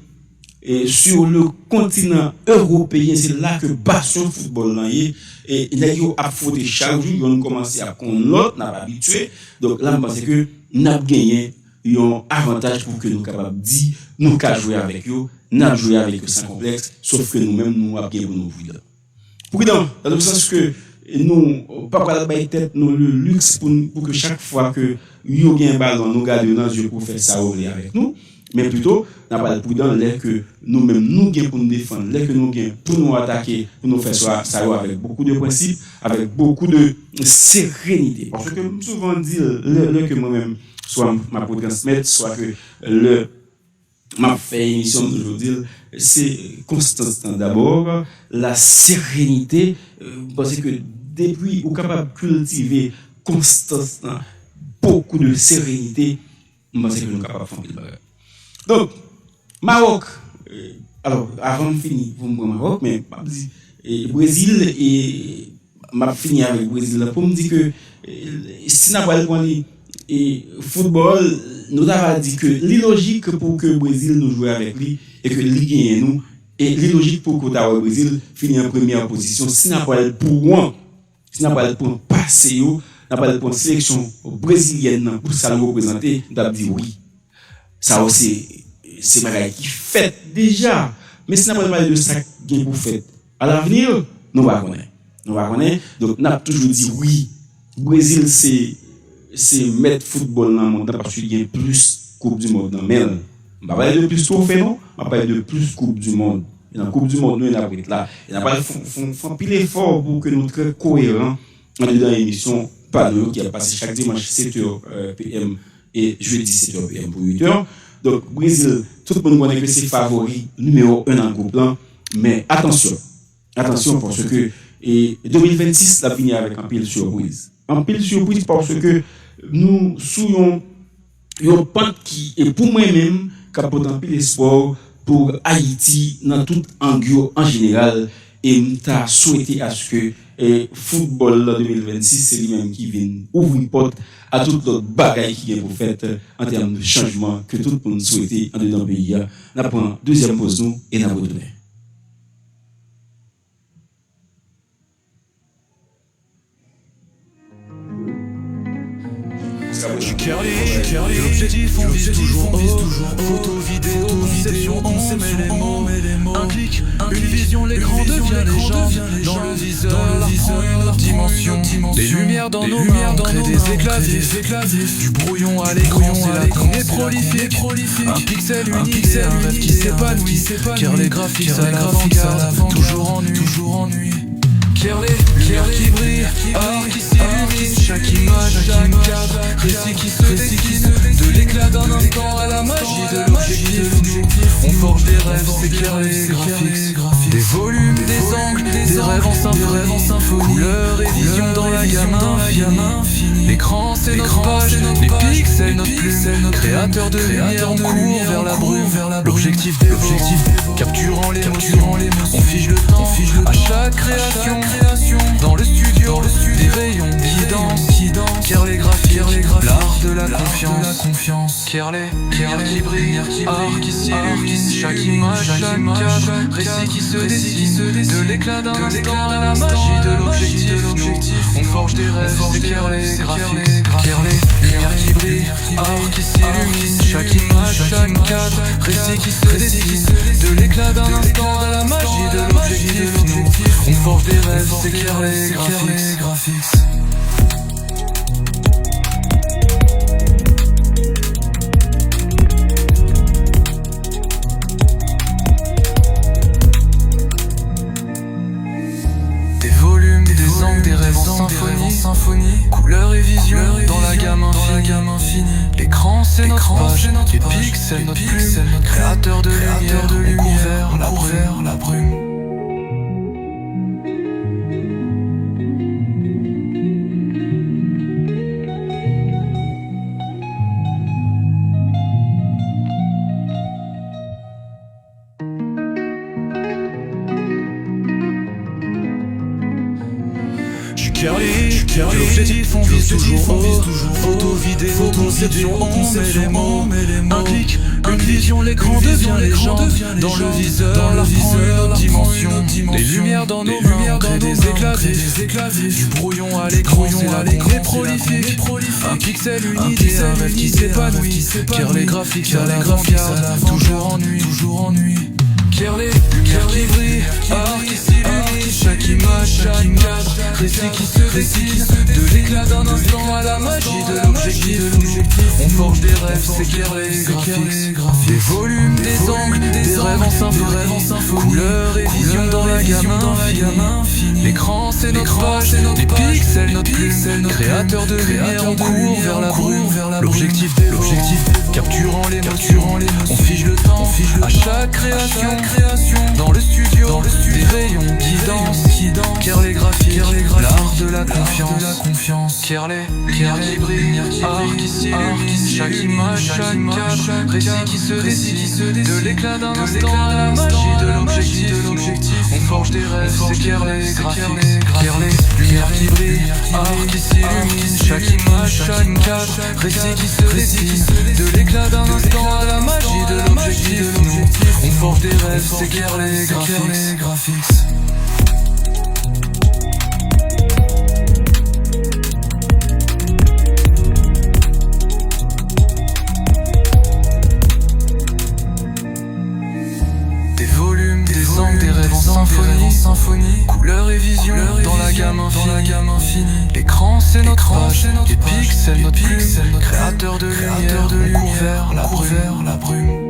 sur le continent européen. C'est là que bastion football là est. Et il y a affronté chaque jour, ils ont commencé à connaître l'autre, n'a pas habitué. Donc là, je pense que nous avons gagné un avantage pour que nous soyons capables de dire, nous pouvons jouer avec eux, nous avons joué avec eux sans complexe, sauf que nous-mêmes, nous avons gagné pour nous prudents. Prudents, dans le sens que nous, pas de tête, nous le luxe pour que chaque fois que nous avons un ballon, nous gardons dans les yeux pour faire ça avec nous. Mais plutôt, nous n'avons pas de prudent, l'air que nous-mêmes, nous gagnons pour nous défendre, l'air que nous gagnons pour nous attaquer, pour nous faire ça avec beaucoup de principes, avec beaucoup de sérénité. Parce que souvent dit, l'air que moi-même, soit ma pour transmettre, soit que m'a fait émission d'aujourd'hui, c'est constance d'abord, la sérénité, parce que depuis, on est capable de cultiver constance, beaucoup de sérénité, je pense que nous sommes capables de faire des bagages. Donc, Maroc, alors avant de finir pour moi Maroc, mais Brésil, et m'a fini avec Brésil pour me dire que si n'a pas le football, nous avons dit que l'illogique pour que le Brésil nous joue avec lui et que lui gagne nous, et l'illogique pour que le Brésil finisse en première position, si n'a pas le pour si n'a pas le pour passer, n'a pas le pour sélection brésilienne pour ça nous représenter, nous avons dit oui. Ça aussi, c'est bagaille qui fait déjà. Mais si nous n'avons pas de ça qui pour fait à l'avenir, nous ne connaissons pas. Donc, nous avons toujours dit oui. Brésil, c'est mettre football dans le monde parce qu'il y a plus Coupe du Monde. Mais, on ne va pas parler de plus trophée, non? On va parler de plus Coupe du Monde. Dans la Coupe du Monde, nous, on a là. Il n'y a pas de pile effort pour que nous soyons cohérents dans l'émission Panneau qui a passé chaque dimanche 7h PM. Et jeudi 17h PM pour 8h. Donc, Brésil, tout le monde connaît que c'est favori numéro 1 dans le groupe là. Mais attention parce que 2026, la finit avec un pile surprise. Un pile surprise parce que nous souillons une pente qui est pour moi-même qui a un pile espoir pour Haïti dans tout angle en général. Et nous avons souhaité à ce que le football 2026, c'est lui-même qui vient ouvrir une porte à toute l'autre bagaille qui est pour faire en termes de changement que tout le monde souhaite en dedans du pays. Nous prenons deuxième pause nous et nous retournons. Je suis Kerly, l'objectif on vise toujours haut. Photo, vidéo, conception, on met les mots. Un clic, une vision, l'écran devient légende. Dans le viseur, une autre dimension. Des lumières dans nos mains, on crée des éclats vifs. Du brouillon à l'écran, c'est là qu'on est prolifique. Un pixel unique, c'est un rêve qui s'épanouit. Kerly graphique, à l'avant-garde, toujours ennui. Kerly, lumière qui brille, art qui s'illumine. Chaque image, chaque cadre, récit qui se dessine. De l'éclat d'un instant à la magie de l'objectif. On forge des rêves, c'est Kerly graphique. Des volumes, des angles, des rêves en symphonie. Couleurs et visions dans la gamme infinie. L'écran c'est notre page, les pixels notre plume. Créateur de lumière, on court vers la brume. L'objectif, capturant les mots. On fige le temps, à chaque création. Dans le studio, des rayons guidants. danse, car les graphiques, l'art de la confiance. Car les lumières qui brillent, art qui s'illumine, chaque image, chaque cadre, récit qui se dessine, de l'éclat d'un instant à la magie de l'objectif. On forge des rêves, car les graphiques, car les lumières qui brillent, art qui s'illumine, chaque image, chaque cadre, récit qui se dessine, de l'éclat d'un instant à la magie de l'objectif. On forge des rêves, car les graphiques. Des rêves en symphonie, couleurs et visions dans la gamme infinie. L'écran c'est notre page, les pixels notre plume, créateur de lumière, on court vers la brume. L'objectif on vise toujours haut. Photo, vidéo, conception, on met les mots. Un clic, une vision, l'écran devient légende. Dans le viseur, l'art prend une autre dimension. Les lumières dans nos mains, on crée des éclats vifs. Du brouillon à l'écran, c'est la bombe prolifique. Un pixel, une idée, un rêve qui s'épanouit. Car les graphiques à l'avant-garde, toujours en nuit. Car les lumières qui brillent, art qui s'illumine, chaque image, chaque cadre, récit qui se dessine, de l'éclat d'un instant à la magie de l'objectif. On forge des rêves, s'éclaire les graphiques, des volumes, des angles, des rêves en symphonie, couleurs et visions dans la gamme infinie. L'écran c'est notre page, les pixels notre plume, créateur de lumière, on court vers la brume. L'objectif, capturant l'émotion, on fige le temps, à chaque création. Dans le studio, des rayons qui dansent, car les graphiques, l'art de la confiance. Car les lumières qui brillent, art qui s'illumine, chaque image, chaque cadre, récit qui se dessine, de l'éclat d'un instant à la magie de l'objectif. On forge des rêves, car les graphiques, car les lumières qui brillent, art qui s'illumine, chaque image, chaque cadre, récit qui se dessine, de l'éclat d'un instant à la magie de l'objectif. On forge des rêves, s'éclaire les graphiques. Des volumes, des angles, des rêves en symphonie, couleurs et visions dans la gamme infinie. L'écran c'est notre page, les pixels notre plume, créateur de lumière, on court vers la brume.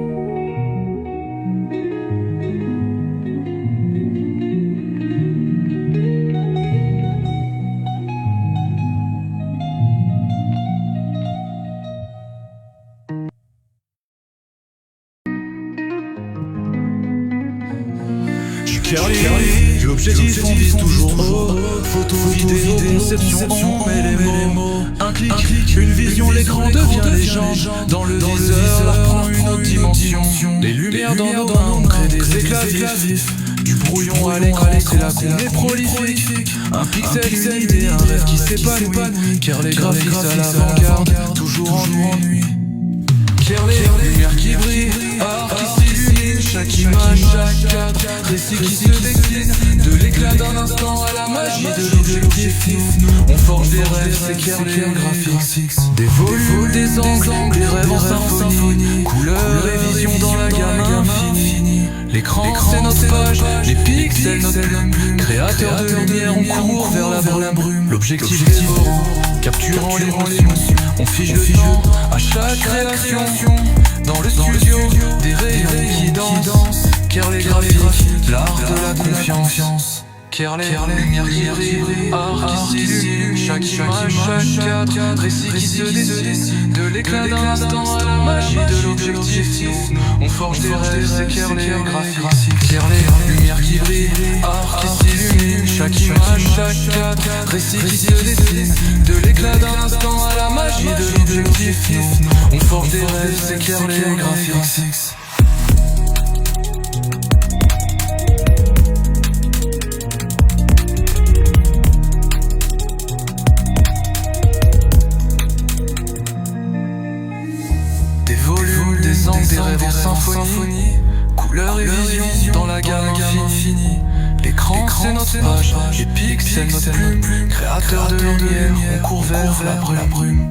L'objectif on vise toujours haut. Photo, vidéo, conception, on met les mots. Un clic, une vision, l'écran devient légende. Dans le viseur, l'art prend une autre dimension. Les lumières dans nos mains, on crée des éclats vifs. Du brouillon à l'écran, c'est la bombe est prolifique. Un pixel, une idée, un rêve qui s'épanouit. Car les graphiques à l'avant-garde, toujours en nuit. Car les lumières qui brillent, art qui s'illumine, chaque image, chaque cadre, récit qui se dessine, de l'éclat d'un instant à la magie de l'objectif. On forge des rêves, s'éclaire les graphiques, des volumes, des angles, des rêves en symphonie, couleurs et visions dans la gamme infinie. L'écran c'est notre page, les pixels notre plume, créateur de lumière, on court vers la brume. L'objectif est beau, capturant l'émotion, on fige le temps à chaque création. Dans le studio, des rayons qui dansent, car les graphiques, l'art de la confiance. Car les lumières qui brillent, art qui s'illumine, chaque image, chaque cadre, récit qui se dessine, de l'éclat d'un instant à la magie de l'objectif. On forge des rêves, car les graphiques, car les lumières qui brillent, art qui s'illumine, chaque image, chaque cadre, récit qui se dessine, de l'éclat d'un instant à la magie de l'objectif. On forge des rêves, car les graphiques. symphonie, couleur et vision dans la gamme infinie. L'écran c'est notre page, les pixels notre plume, créateur de lumière, on court vers la brume.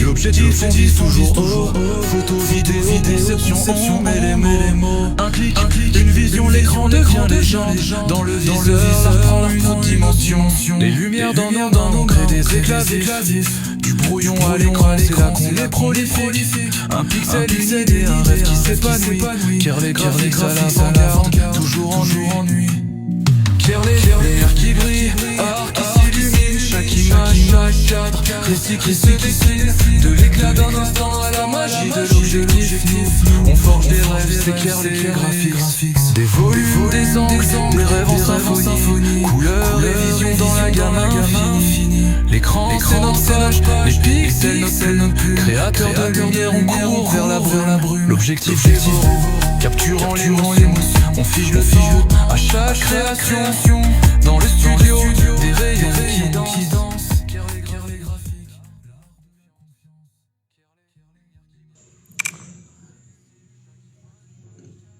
L'objectif on vise toujours haut. Photo, vidéo, conception, on met les mots. Un clic, une vision, l'écran devient les gens. Dans le viseur, ça prend une autre dimension. Les lumières dans nos mains, on crée des éclats vifs. Du brouillon à l'écran, c'est là qu'on est prolifique. Un pixel, une idée, un rêve qui s'épanouit. Car les graphiques à l'avant-garde, toujours en nuit. Car les lumières qui brillent, art qui s'illumine, chaque image, chaque cadre, récit qui se dessine. De l'éclat d'un instant à la magie de l'objectif. On forge des rêves, s'éclaire les graphiques. Des volumes, des angles, des rêves en symphonie. Couleurs et vision dans la gamme infinie. L'écran c'est notre page, les pixels notre plume. Créateur de lumière, on court vers la brume. L'objectif est capturant l'émotion, on fige le temps à chaque création. Dans le studio, des rayons qui dansent.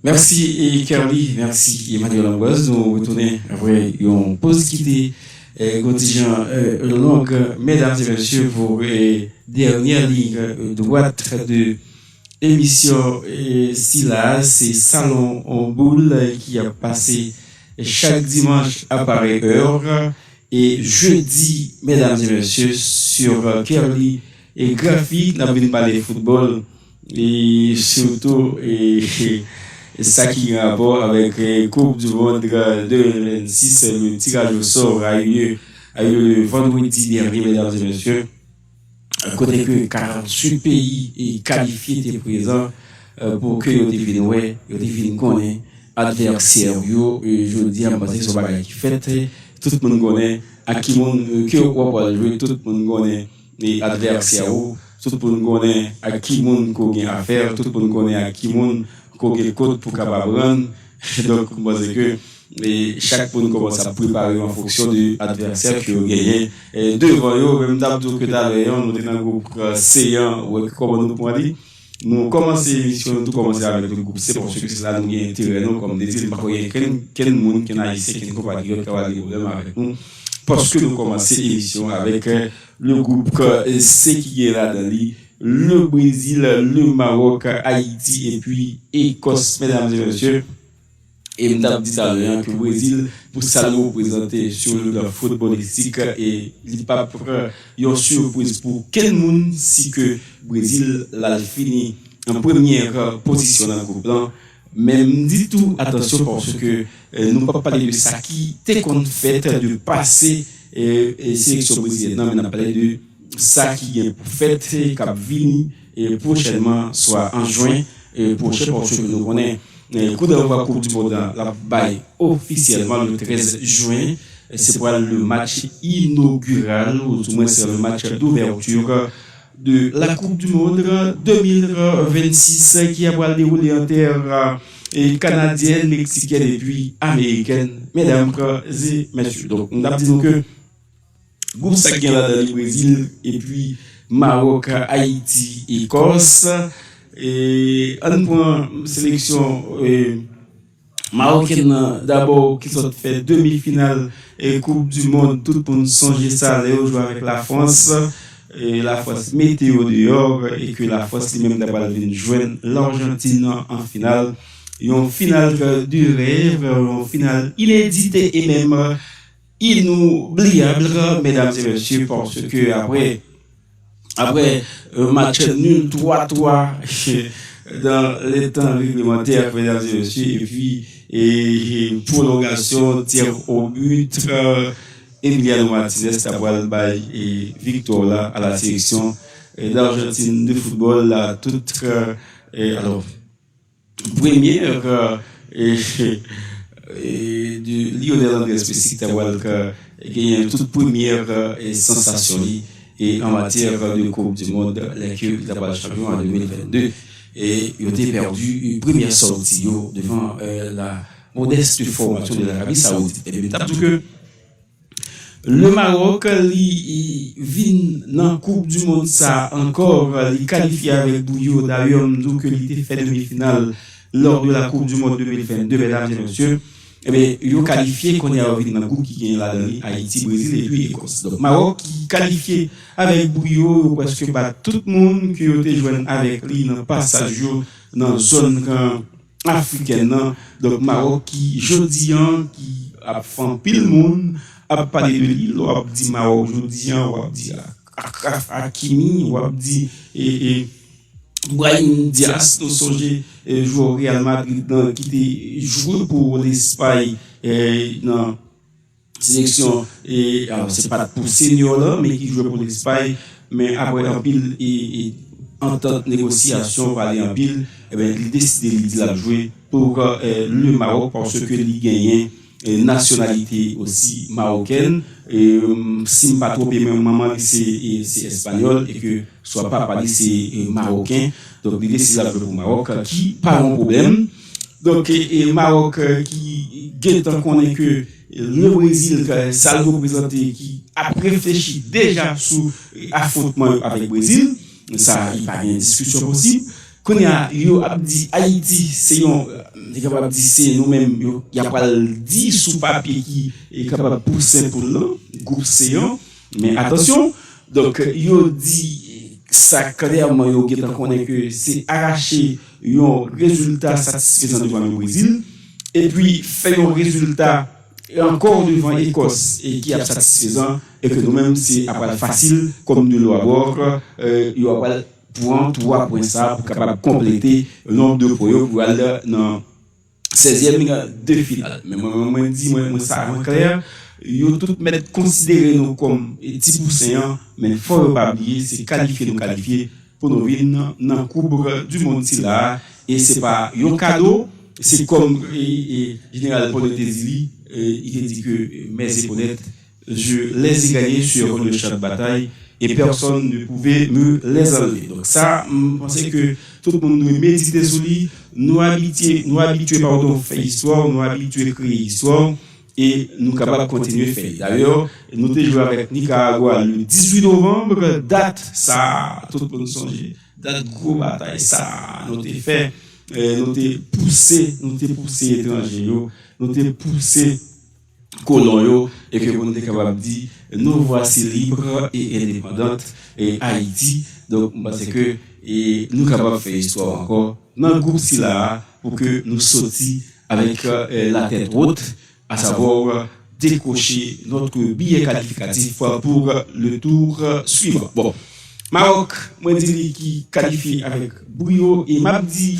Merci et Kerly, merci Emmanuel Amboise. Nous retournons après une pause quittée contingent longue, mesdames et messieurs, pour dernière ligne droite de émission Silas, c'est Salon en boule qui a passé chaque dimanche à pareille heure et jeudi, mesdames et messieurs, sur Kerly et graphique, nous avons parlé football et surtout ça qui a rapport avec Coupe du Monde 2026. Le tirage au sort a eu lieu vendredi dernier, mesdames et messieurs. Côté que 48 pays est qualifié étaient présents pour que vous définissez connaît adversaire je dis à passer sur bagage qui fait tout le monde connaît à qui monde que on va jouer, tout le monde connaît les adversaires, tout le monde connaît à qui monde qu'on a affaire, tout le monde connaît à qui monde qu'on a code pour capable rendre. Donc moi c'est que chaque monde commence à préparer en fonction de l'adversaire qui a gagné. Et devant eux, même d'abord que d'ailleurs, nous sommes dans le groupe C1, ou comment nous pouvons dire, nous commençons l'émission, nous commençons avec le groupe C, parce que c'est là nous avons intérêt, nous, comme des îles, parce qu'il y a quel monde qui a ici, qui ne peut pas dire qu'il y a des problèmes avec nous, parce que nous commençons l'émission avec le groupe C qui est là dans le Brésil, le Maroc, Haïti, et puis Écosse, mesdames et messieurs. Et nous avons dit à l'heure que le Brésil, pour ça nous représenter sur le footballistique et il n'y a pas une surprise pour quel monde si que le Brésil l'a fini en première position dans le groupe blanc. Mais dit tout, attention parce que nous ne pouvons pas parler de ça qui était qu'on fait de passer et sélection brésilienne. Non, mais on a parlé de ça qui est fait, qui a fini et prochainement, soit en juin, et prochain parce que nous connaissons. Le coup d'envoi Coupe du Monde la baille officiellement le 13 juin. C'est pour le match inaugural, ou du moins c'est le match d'ouverture de la Coupe du Monde 2026 qui va dérouler en terre canadienne, mexicaine et puis américaine. Mesdames et messieurs, donc nous avons dit que groupe ça qui est là dans le Brésil et puis Maroc, Haïti, Écosse. Et un point sélection marocaine d'abord qui sont fait demi-finale et Coupe du Monde, tout le monde songe ça, aller jouer avec la France et la France météo dehors et que la France lui-même d'abord vient joindre l'Argentine en finale. Une finale du rêve, une finale inédite et même inoubliable, mesdames et messieurs, parce que après un match nul 3-3 dans les temps réglementaires, mesdames et messieurs, et puis prolongation, tir au but, Emiliano Martinez a bail et victoire là à la sélection d'Argentine de football là toute alors première de Lionel Andrés Messi qui a gagné toute première sensation et en matière de Coupe du Monde, l'équipe qui a champion en 2022 et ils ont perdu une première sortie devant la modeste formation de l'Arabie Saoudite. Et bien, que le Maroc, il vient dans la Coupe du Monde, ça encore, il qualifie avec Bouillot. D'ailleurs, nous que il était fait demi-finale lors de la Coupe du Monde 2022, mesdames et messieurs. Eh bien, il a qualifié qu'on est arrivé dans le groupe qui gagne la dernière, Haïti, Brésil et puis Écosse. Donc, Maroc qui qualifié avec Bouillot, parce que tout le monde qui a été joint avec lui dans le passage dans la zone africaine. Donc, Maroc qui, jeudi, qui a fait pile monde, a parlé de l'île, on a dit Maroc, jeudi, on a dit Hakimi, on a dit Brahim Diaz, nous sommes joueurs Real Madrid qui était joué pour l'Espagne dans la sélection, et alors c'est pas pour senior là, mais qui joue pour l'Espagne, mais après un pile et entente négociation par aller en pile, et bien il décide de jouer pour le Maroc parce que il gagne nationalité aussi marocaine, et si pas trop même maman c'est espagnol et que soit papa c'est marocain, donc il décide de jouer pour Maroc qui pas un problème. Donc et Maroc qui gagne qu'on est que le Brésil ça le représente qui a réfléchi déjà sur affrontement avec le Brésil, ça il pas une discussion possible. Quand il y a dit Haïti, c'est capable de dire c'est nous-mêmes, il y a pas dit sous papier qui est capable de pousser pour le groupe C1, mais attention, donc il a dit ça clairement, il a que c'est arracher un résultat satisfaisant devant le Brésil, et puis faire un résultat encore devant l'Écosse et qui est satisfaisant, et que nous-mêmes c'est après facile, comme de l'eau à bord, il y a pas pour 3 points ça pour capable compléter le nombre de points pour aller dans 16e de finale. Mais moi dis moi ça en clair, yo tout mettre considérer nous comme petit poussins, mais faut pas oublier c'est qualifier pour nous venir dans coupe du monde là, et c'est pas un cadeau, c'est comme général Paul Tézili il dit que mes épaulettes je les ai gagnés sur le champ de bataille et personne ne pouvait me les enlever. Donc ça, je pensais que tout le monde nous méditer sur lui, nous habituer faire histoire, nous habituer à créer histoire, et nous capables de continuer à faire. D'ailleurs, nous avons joué avec Nicaragua le 18 novembre, date, ça, tout le monde songe, date gros bataille, ça, nous avons fait, nous avons poussé étrangers, nous avons poussé colons, et que nous sommes capables de dire nous voici libres et indépendantes et Haïti. Donc parce que nous sommes capables de faire histoire encore dans le groupe là pour que nous sortions avec la tête haute, à savoir décocher notre billet qualificatif pour le tour suivant. Bon, Maroc, moi je dis qui qualifie avec brio, et m'a dit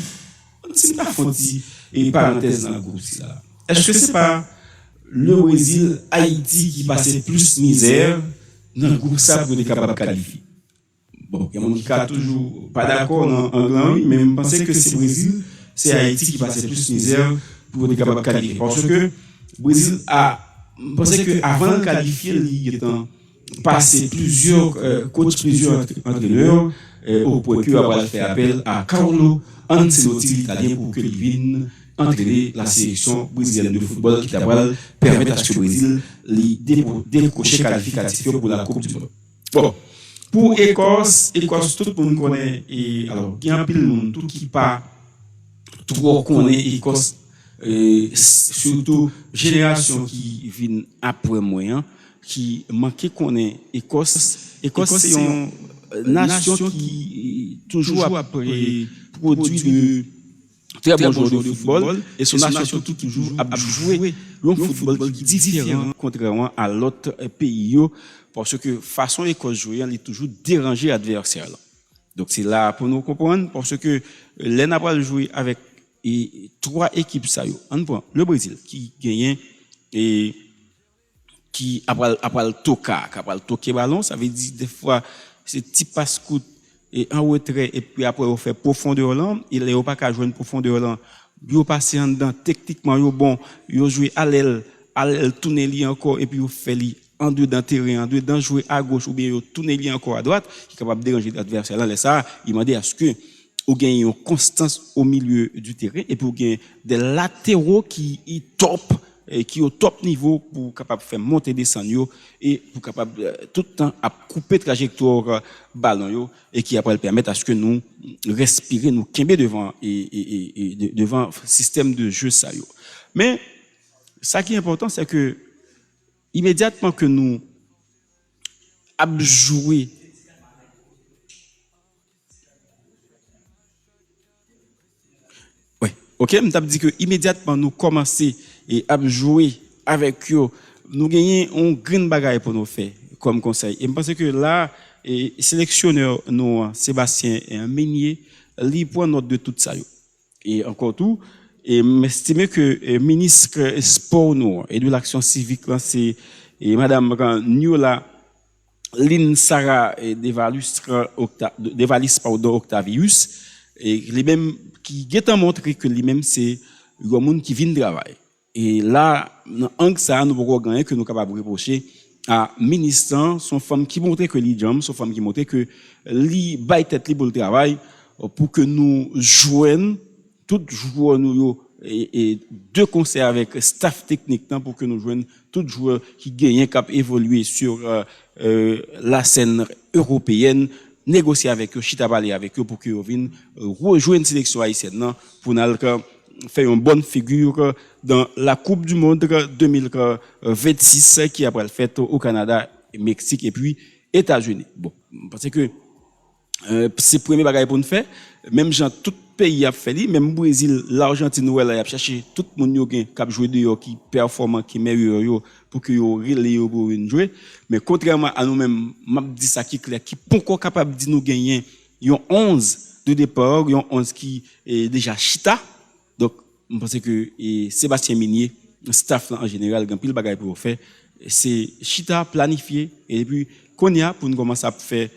c'est pas fauti et parenthèse dans le groupe là. Est-ce que c'est pas le Brésil, Haïti qui passait plus misère dans le groupe ça pour être capable de qualifier? Bon, il y a des gens qui toujours pas d'accord en grand, mais je pense que c'est Brésil, c'est Haïti qui passait plus misère pour être capable de qualifier. Parce que le Brésil je pense qu'avant de qualifier, il a passé plusieurs coachs, plusieurs entraîneurs, au point qu'il va faire appel à Carlo Ancelotti, l'Italien, pour qu'il vienne entraîner la sélection brésilienne de football qui va permettre à ce que le Brésil décrocher qualificatif pour la Coupe du Monde. Bon, pour Écosse, tout le monde connaît, et alors, il y a un peu de monde tout qui pas trop connaît Écosse, surtout génération qui vient après moi, qui manque connaît Écosse. Écosse, c'est une nation qui toujours après produit de très bon joueur de football, et son nation toujours a joué un football qui est différent contrairement à l'autre pays, parce que façon Écosse jouer, il est toujours dérangé l'adversaire. Donc c'est là pour nous comprendre, parce que les n'a pas joué avec 3 équipes ça yo. On prend le Brésil qui gagne et qui après le toquer ballon, ça veut dire des fois c'est petit passe-coup et en retrait, et puis après on fait profondeur là, il est pas qu'à jouer une profondeur là, yo passer en dedans techniquement yo bon, yo jouer à l'aile tourner li encore, et puis yo fait li en dedans terrain, en dedans jouer à gauche ou bien yo tourner li encore à droite, qui est capable de déranger l'adversaire là, ça, il m'a dit à ce que ou gagne une constance au milieu du terrain et pour gagner des latéraux qui y top et qui au top niveau pour capable faire monter descendre yo et pour capable tout le temps à couper trajectoire ballon yo et qui après permettre à ce que nous respirer nous camber devant et devant système de jeu ça yo. Mais ça qui est important c'est que immédiatement que nous avons joué OK, m't'a dit que immédiatement nous commencer et à jouer avec eux, nous gagnons un grand bagage pour nous faire comme conseil. Et je pense que là et sélectionneur nous Sébastien Meunier, lui prend note de tout ça yo. Et encore tout et m'estime que ministre sport nous et de l'action civique là c'est madame Niola Lynn Sarah Devalis Octavius et les mêmes qui ont montré que lui-même c'est un monde qui vient de travail. Et là, en ça, nous pouvons gagner que nous sommes capables de reprocher à ministre, son femme qui montrait que lui jam, son femme qui montrait que lui baille tête libre le travail pour que nous jouions tout joueurs nous et deux conseils avec staff technique pour que nous jouions tous joueurs qui gagnent cap évoluer sur la scène européenne négocier avec eux, chita parler avec eux pour qu'ils viennent rejoindre une sélection haïtienne pour faire une bonne figure dans la Coupe du Monde 2026 qui après le fait au Canada, Mexique et puis États-Unis. Bon, parce que c'est le premier bagage pour nous faire. Même gens, tout pays a fait, même Brésil, l'Argentine, il a cherché tout le monde qui a joué dehors, qui performant, qui meilleur pour que yo relé pour jouer. Mais contrairement à nous-mêmes, m'a dit ça qui clair, qui pourquoi capable de nous gagner, ils ont 11 de départ, ils ont 11 qui est déjà chita. Donc, je pense que Sébastien Meunier, staff en général, il y a pile bagage pour faire. C'est chita planifié et puis qu'on y a pour nous commencer à faire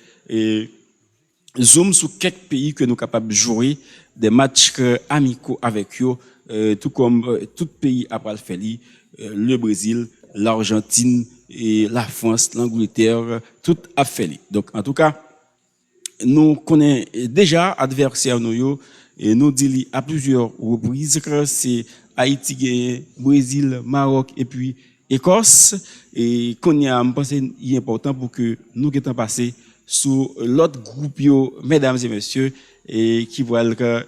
zoom sur quelques pays que nous sommes capables de jouer des matchs amicaux avec eux, tout comme tout pays après le faire, le Brésil, l'Argentine et la France, l'Angleterre, tout a fait. Donc en tout cas, nous connaissons déjà adversaires nous et nous disons à plusieurs reprises que c'est Haïti, Brésil, Maroc et puis Écosse et qu'on y a pensé important pour que nous qui sommes passés sous l'autre groupe mesdames et messieurs et qui voit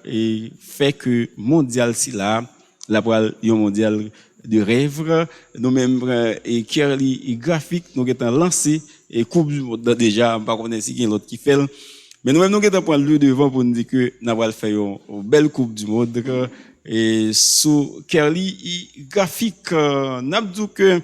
et fait que mondial si là la voile mondial de rêve nous mêmes et Kerly graphique nous étant lancé et coupe du monde déjà pas connaître si quelqu'un l'autre qui fait mais nous mêmes nous étant prendre le devant pour nous dire que nous allons faire une belle coupe du monde et sous Kerly graphique n'a dit que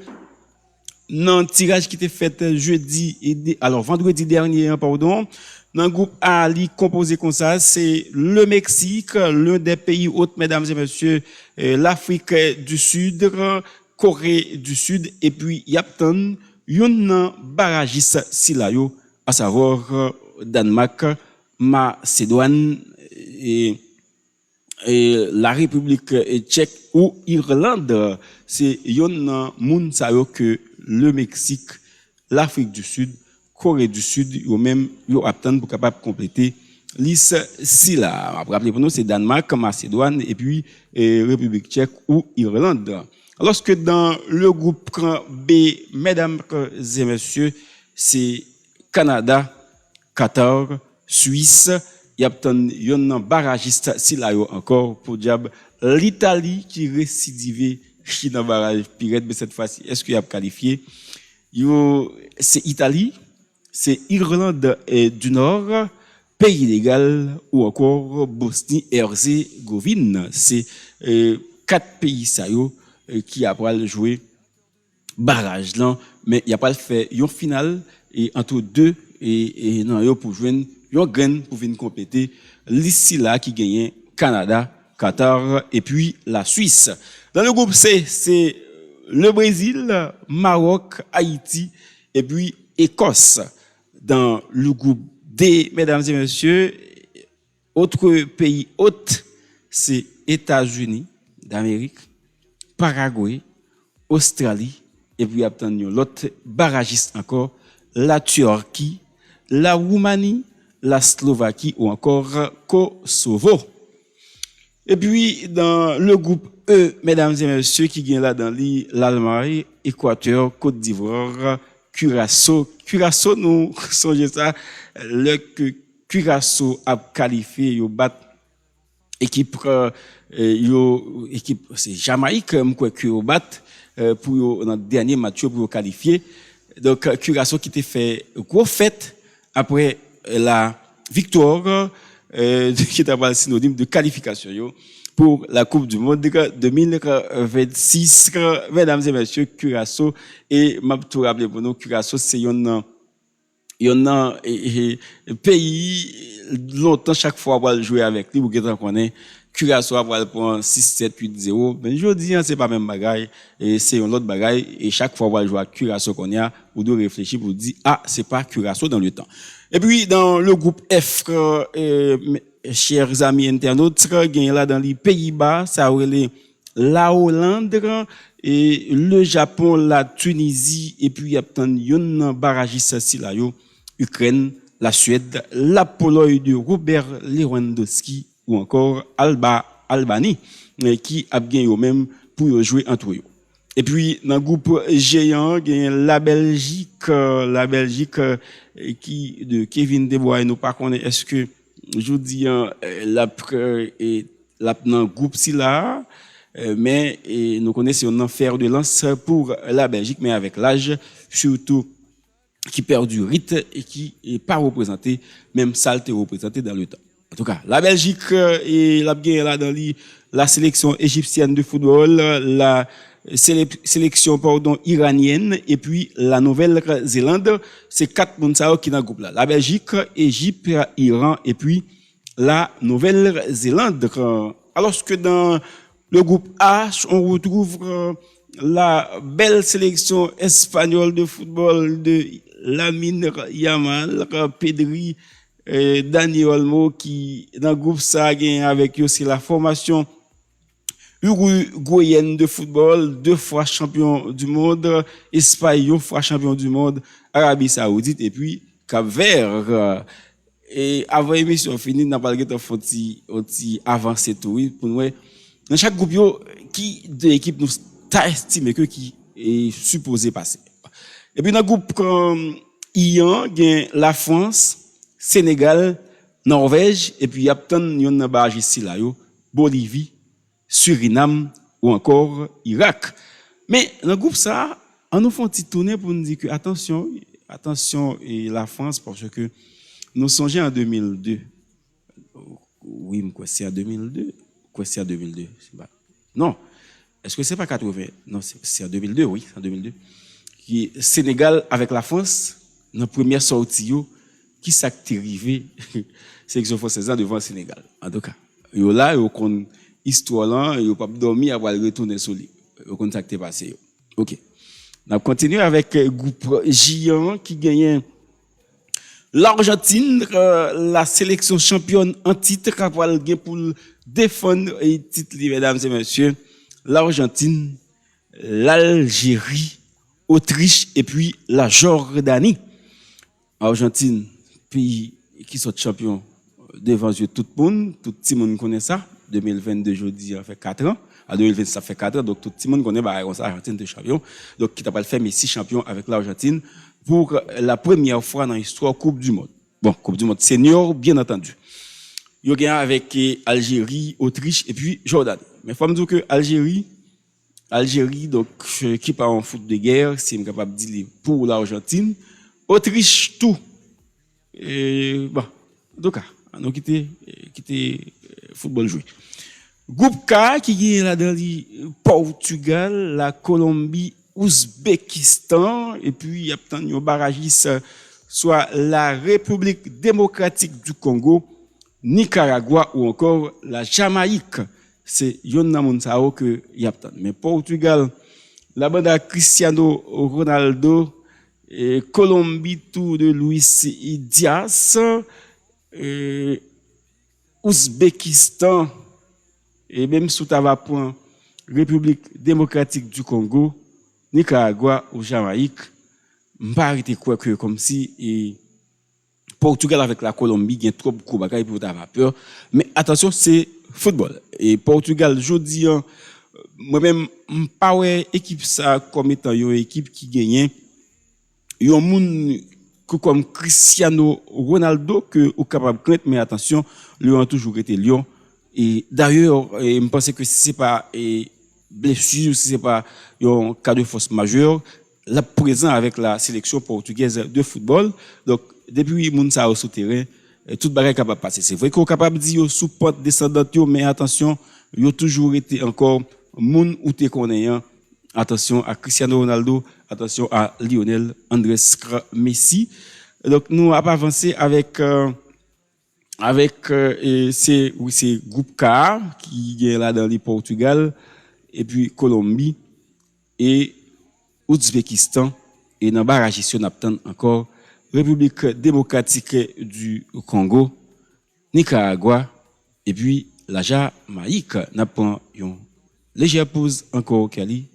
dans tirage qui était fait jeudi alors vendredi dernier pardon dans le groupe A li composé comme ça c'est le Mexique l'un des pays hôtes mesdames et messieurs l'Afrique du Sud Corée du Sud et puis Yapton yon barragiste si là yo à savoir Danemark Macédoine et la République tchèque ou Irlande c'est yon moun sa yo que le Mexique, l'Afrique du Sud, Corée du Sud, ou même yo attendent pour capable compléter liste si là. Après rappelez pour nous c'est Danemark, Macédoine et puis République tchèque ou Irlande. Alors que dans le groupe B, mesdames et messieurs, c'est Canada, Qatar, Suisse, y a un barragiste si là encore pour diable l'Italie qui récidive Chine barrage pirate mais cette fois-ci est-ce qu'il y a qualifié c'est Italie c'est Irlande du Nord Pays légal ou encore Bosnie-Herzégovine c'est quatre pays ça qui a pas jouer barrage là mais il y a pas le fait une finale et entre deux et non yo pour joindre yo gagne pour venir compléter l'ici là qui gagne Canada Qatar et puis la Suisse. Dans le groupe C, c'est le Brésil, Maroc, Haïti et puis Écosse. Dans le groupe D, mesdames et messieurs, autre pays hôte, c'est États-Unis d'Amérique, Paraguay, Australie et puis attend l'autre barragiste encore, la Turquie, la Roumanie, la Slovaquie ou encore Kosovo. Et puis dans le groupe E, mesdames et messieurs, qui gagne là dans l'Allemagne, Équateur, Côte d'Ivoire, Curaçao. Curaçao, nous songez ça, le Curaçao a qualifié, yo bat équipe équipe c'est Jamaïque quoi que yo bat pour dans le dernier match pour qualifier. Donc Curaçao qui t'a fait gros fête après la victoire qui t'a pas synonyme de qualification yo pour la Coupe du Monde 2026. Mesdames et messieurs, Curaçao et m'a tout rappeler pour nous, Curaçao c'est un pays longtemps chaque fois on va jouer avec lui pour qu'on connaît Curaçao va prendre 6-7-8-0 mais je dis c'est pas même bagaille et c'est un autre bagaille et chaque fois on va jouer à Curaçao qu'on y a ou de réfléchir pour dire ah c'est pas Curaçao dans le temps. Et puis dans le groupe F chers amis internautes, gagne là dans les Pays-Bas, ça aurait la Hollande et le Japon, la Tunisie et puis il y a un barragiste ici là yo, Ukraine, la Suède, la Pologne de Robert Lewandowski ou encore Albanie qui a gagné eux même pour jouer entre eux. Et puis dans le groupe géant, gagne la Belgique qui de Kevin De Bruyne nous pas connaît est-ce que je dis la dans groupe si là mais nous connaissons un fer de lance pour la Belgique mais avec l'âge surtout qui perd du rythme et qui est pas représenté même saleté représenté dans le temps. En tout cas, la Belgique et la bien là dans la sélection égyptienne de football, la sélection iranienne et puis la Nouvelle-Zélande, c'est quatre monde qui dans le groupe là. La Belgique, Égypte, Iran et puis la Nouvelle-Zélande. Alors que dans le groupe H, on retrouve la belle sélection espagnole de football de Lamine Yamal, Pedri, Dani Olmo qui dans le groupe ça gagne avec aussi la formation uruguayenne de football, 2 fois champion du monde, Espagne 1 fois champion du monde, Arabie Saoudite et puis Cap-Vert. Et avant l'émission finie, n'a pas le temps aussi avancer tout pour nous. Dans chaque groupe qui de l'équipe nous t'a estimé que qui est supposé passer. Et puis dans le groupe Ian, gagne la France, Sénégal, Norvège et puis il y a tant yon barrage ici là yo, Bolivie, Suriname ou encore Irak. Mais dans le groupe ça, on nous fait un petit tournée pour nous dire que attention et la France parce que nous songeons en 2002. Oui, quoi c'est en 2002? Quoi c'est en 2002? Non. Est-ce que c'est pas 80? Non, c'est en 2002, oui, en 2002. Qui Sénégal avec la France, dans première sortie qui s'est arrivé sélection française devant le Sénégal. En tout cas, yo là yo kon histoire là, yo pas dormir avant de retourner sur lui. Yo contacter passé. OK. On continue avec groupe J1 qui gagne l'Argentine, la sélection championne en titre pour défendre le titre, mesdames et messieurs. L'Argentine, l'Algérie, Autriche et puis la Jordanie. Argentine, pays qui sont champions devant yeux tout le monde monde connaît ça. 2022 jeudi ça fait 4 ans. À 2020 ça fait 4 ans donc tout le monde connaît l'Argentine de champion. Donc qui t'a pas fait Messi champion avec l'Argentine pour la première fois dans l'histoire Coupe du monde. Bon, Coupe du monde senior bien entendu. Yo gagne avec Algérie, Autriche et puis Jordanie. Mais faut me dire que Algérie donc qui part en foot de guerre, c'est capable de dire pour l'Argentine, Autriche tout. Et bon, en tout cas, on a quitté football joué. Groupe K qui est là dans le Portugal, la Colombie, Ouzbékistan et puis il y a tant de barragistes soit la République démocratique du Congo, Nicaragua ou encore la Jamaïque. C'est Yonna Monsao que y a tant. Mais Portugal, la bande à Cristiano Ronaldo, et Colombie tout de Luis Diaz, Ouzbékistan et même sous Tavapoint, République démocratique du Congo, Nicaragua ou Jamaïque, m'pas arrêter quoi que comme si et Portugal avec la Colombie, il y a trop beaucoup de bagages pour avoir peur. Mais attention, c'est football. Et Portugal, je dis, moi-même, pas ouais équipe ça comme étant une équipe qui gagne. Yon moun comme Cristiano Ronaldo que ou capable de craindre, mais attention, Lyon a toujours été Lyon. Et d'ailleurs, je pense que si c'est pas blessure, si c'est pas un cas de force majeure, là présent avec la sélection portugaise de football. Donc depuis Mounsa au terrain, tout bagage capable de passer. C'est vrai qu'on est capable de dire sous porte descendante, mais attention, il a toujours été encore moun ou te connaissant. Attention à Cristiano Ronaldo, attention à Lionel Andrés Messi. Donc nous avons avancé avec ces groupes K qui est là dans le Portugal et puis Colombie et Ouzbékistan et dans barrage on attend encore République démocratique du Congo, Nicaragua et puis la Jamaïque. N'a pas une légère pause encore Kali.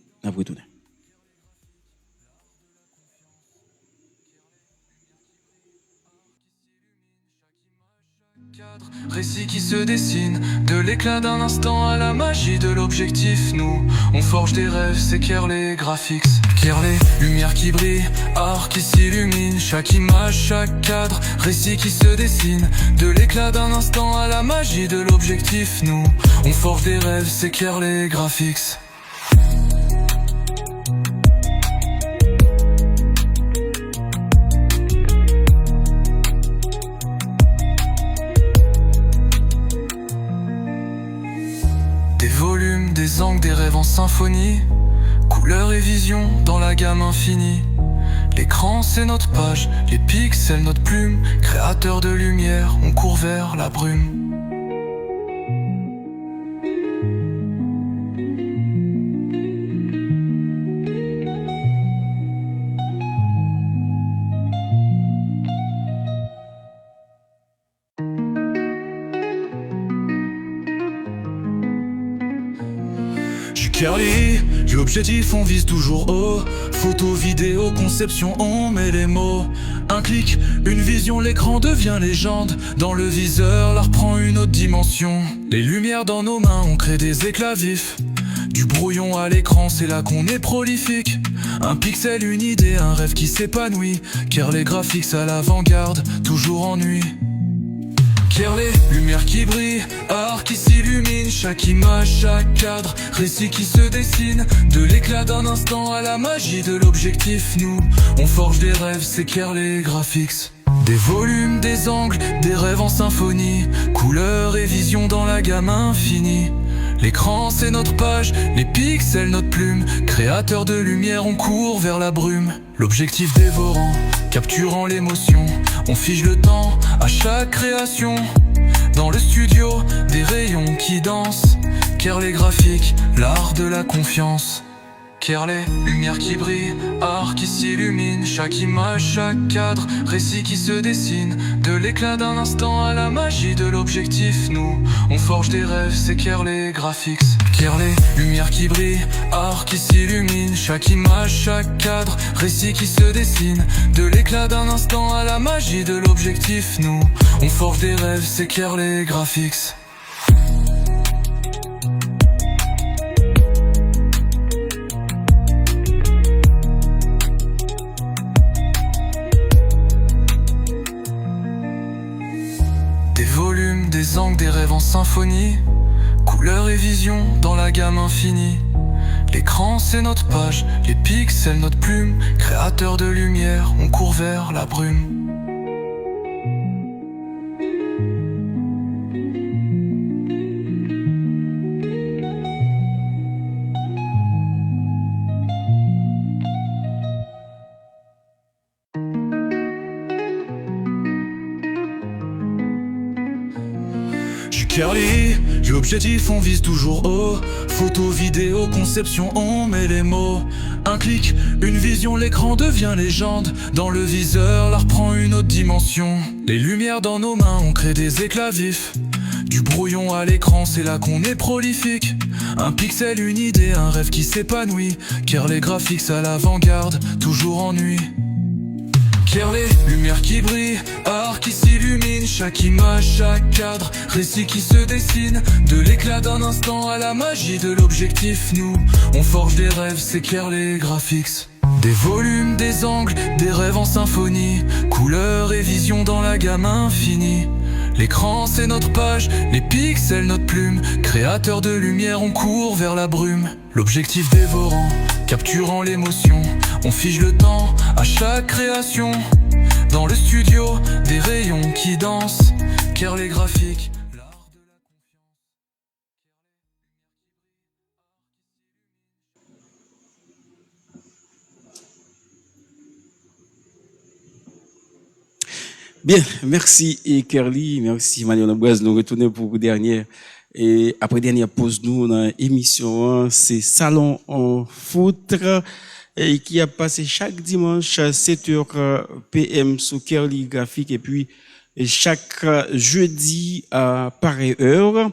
Récit qui se dessine, de l'éclat d'un instant à la magie de l'objectif. Nous, on forge des rêves, s'éclaire les graphiques. Éclaire les lumières qui brillent, art qui s'illumine. Chaque image, chaque cadre, récit qui se dessine, de l'éclat d'un instant à la magie de l'objectif. Nous, on forge des rêves, s'éclaire les graphiques. Des volumes, des angles, des rêves en symphonie, couleurs et visions dans la gamme infinie. L'écran c'est notre page, les pixels notre plume, créateur de lumière, on court vers la brume. Curly, l'objectif on vise toujours haut. Photo, vidéo, conception, on met les mots. Un clic, une vision, l'écran devient légende. Dans le viseur, l'art prend une autre dimension. Les lumières dans nos mains, on crée des éclats vifs. Du brouillon à l'écran, c'est là qu'on est prolifique. Un pixel, une idée, un rêve qui s'épanouit. Car les graphiques à l'avant-garde, toujours en nuit. Car les lumières qui brillent, art qui s'illumine. Chaque image, chaque cadre, récit qui se dessine. De l'éclat d'un instant à la magie de l'objectif. Nous, on forge des rêves, s'éclaire les graphiques. Des volumes, des angles, des rêves en symphonie. Couleurs et visions dans la gamme infinie. L'écran c'est notre page, les pixels notre plume. Créateur de lumière, on court vers la brume. L'objectif dévorant, capturant l'émotion. On fige le temps à chaque création. Dans le studio, des rayons qui dansent. Car les graphiques, l'art de la confiance. Car les lumières qui brillent, art qui s'illumine. Chaque image, chaque cadre, récit qui se dessine. De l'éclat d'un instant à la magie de l'objectif. Nous, on forge des rêves, s'éclaire les graphiques. Car les lumières qui brillent, art qui s'illumine. Chaque image, chaque cadre, récit qui se dessine. De l'éclat d'un instant à la magie de l'objectif. Nous, on forge des rêves, s'éclaire les graphiques. Des volumes, des angles, des rêves en symphonie. Couleurs et visions dans la gamme infinie. L'écran c'est notre page, les pixels notre plume. Créateur de lumière, on court vers la brume. Curly, l'objectif on vise toujours haut. Photo, vidéo, conception, on met les mots. Un clic, une vision, l'écran devient légende. Dans le viseur, l'art prend une autre dimension. Les lumières dans nos mains, on crée des éclats vifs. Du brouillon à l'écran, c'est là qu'on est prolifique. Un pixel, une idée, un rêve qui s'épanouit. Kerley Graphics à l'avant-garde, toujours en nuit. Kerley, lumière qui brille, art qui s'illumine. Chaque image, chaque cadre, récit qui se dessine. De l'éclat d'un instant à la magie de l'objectif. Nous, on forge des rêves, c'est Kerley Graphics. Des volumes, des angles, des rêves en symphonie. Couleurs et visions dans la gamme infinie. L'écran c'est notre page, les pixels notre plume. Créateur de lumière, on court vers la brume. L'objectif dévorant, capturant l'émotion. On fige le temps à chaque création. Dans le studio, des rayons qui dansent. Kerley Graphics. Bien, merci et Kerley, merci Manuel Ambroise. Nous retournons pour dernière et après dernière pause nous dans l'émission, c'est Salon en foot et qui a passé chaque dimanche à 7h PM sur Kerley Graphics et puis chaque jeudi à pareille heure.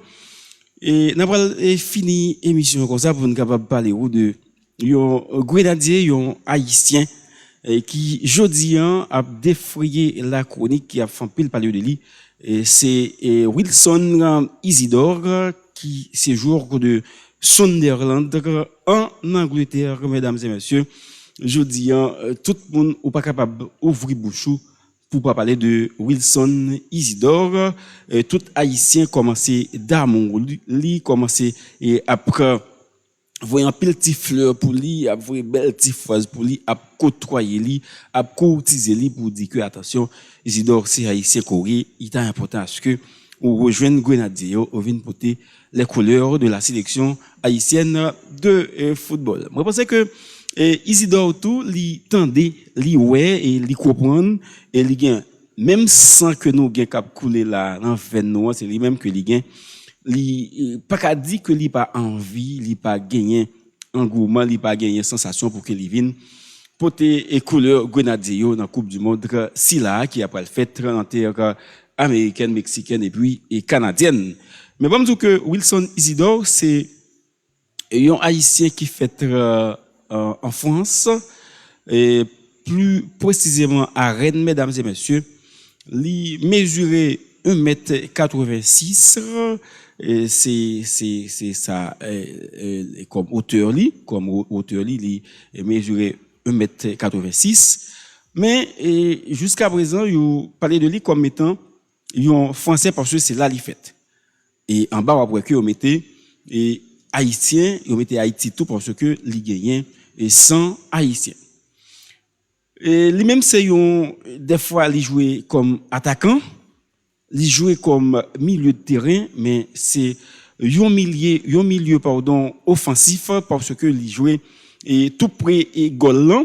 Et nous avons fini l'émission comme ça pour nous capable parler de un grenadier, un haïtien qui jeudi a défrayé la chronique qui a fait pile parler de lui. C'est Wilson Isidore qui séjourne de Sunderland en Angleterre, mesdames et messieurs. Jeudi, tout le monde n'est pas capable d'ouvrir bouchou pour pas parler de Wilson Isidore. Tout haïtien commencé d'amour, lui commencé et après voyant pile petit fleur pour lui, a voyé belle petite phrase pour lui, a côtoyer lui, a courtiser lui pour dire que attention, Isidore c'est haïtien Corée, il est important parce que on rejoint Grenadier, on vient porter les couleurs de la sélection haïtienne de football. Moi je pense que Isidore tout li tendait, li ouais et li comprendre et li gain même sans que nous gain cap couler là dans veine nous, c'est lui même que li gain li pas qu'à dire que li pas envie, li pas gagner engouement, li pas gagner sensation pour que li vienne porter et couleur grenadier dans Coupe du monde si là qui après le fait en terre américaine, mexicaine et puis et canadienne. Mais bon dire que Wilson Isidore c'est un haïtien qui fait en France et plus précisément à Rennes, mesdames et messieurs, li mesurait 1m86 et c'est ça comme hauteur li mesurait 1m86 mais jusqu'à présent il parlait de lui comme étant un français parce que c'est là li fait et en bas après que on mettait et haïtien on mettait Haïti tout parce que li gagnait et sans haïtien et lui même c'est des fois il jouait comme attaquant. Il jouait comme milieu de terrain, mais c'est un milieu offensif parce que il jouait et tout près et goal là.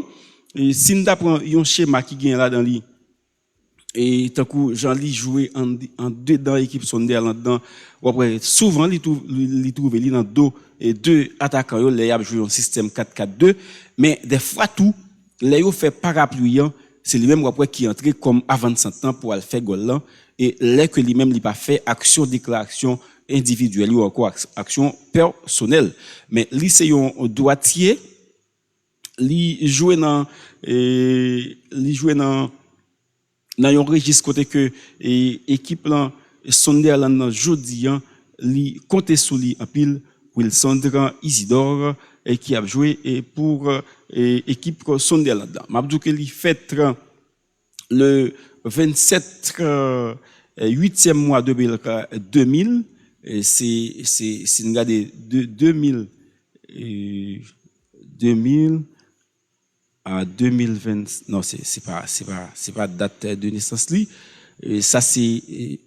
Et si nous apprenons un schéma qui gagne là dans lui, et tant que Jean-Ly jouait en deux dans l'équipe Sunderland là-dedans, après souvent il trouve lui dans deux attaquants, il a joué un système 4-4-2, mais des fois tout, les fait parapluiant, c'est lui-même après qui entrait comme avant de ans pour aller faire goal là. Et là que lui-même n'a pas fait action déclaration individuelle ou encore action personnelle. Mais lui c'est un droitier, lui jouait dans un registre côté que équipe là Sunderland jeudi lui comptait sur lui en pile Wilson Isidore et qui a joué pour équipe Sunderland. M'a dit que lui fait le 27 8e mois 2000 c'est une garde de 2000 à 2020 non c'est pas date de naissance li ça c'est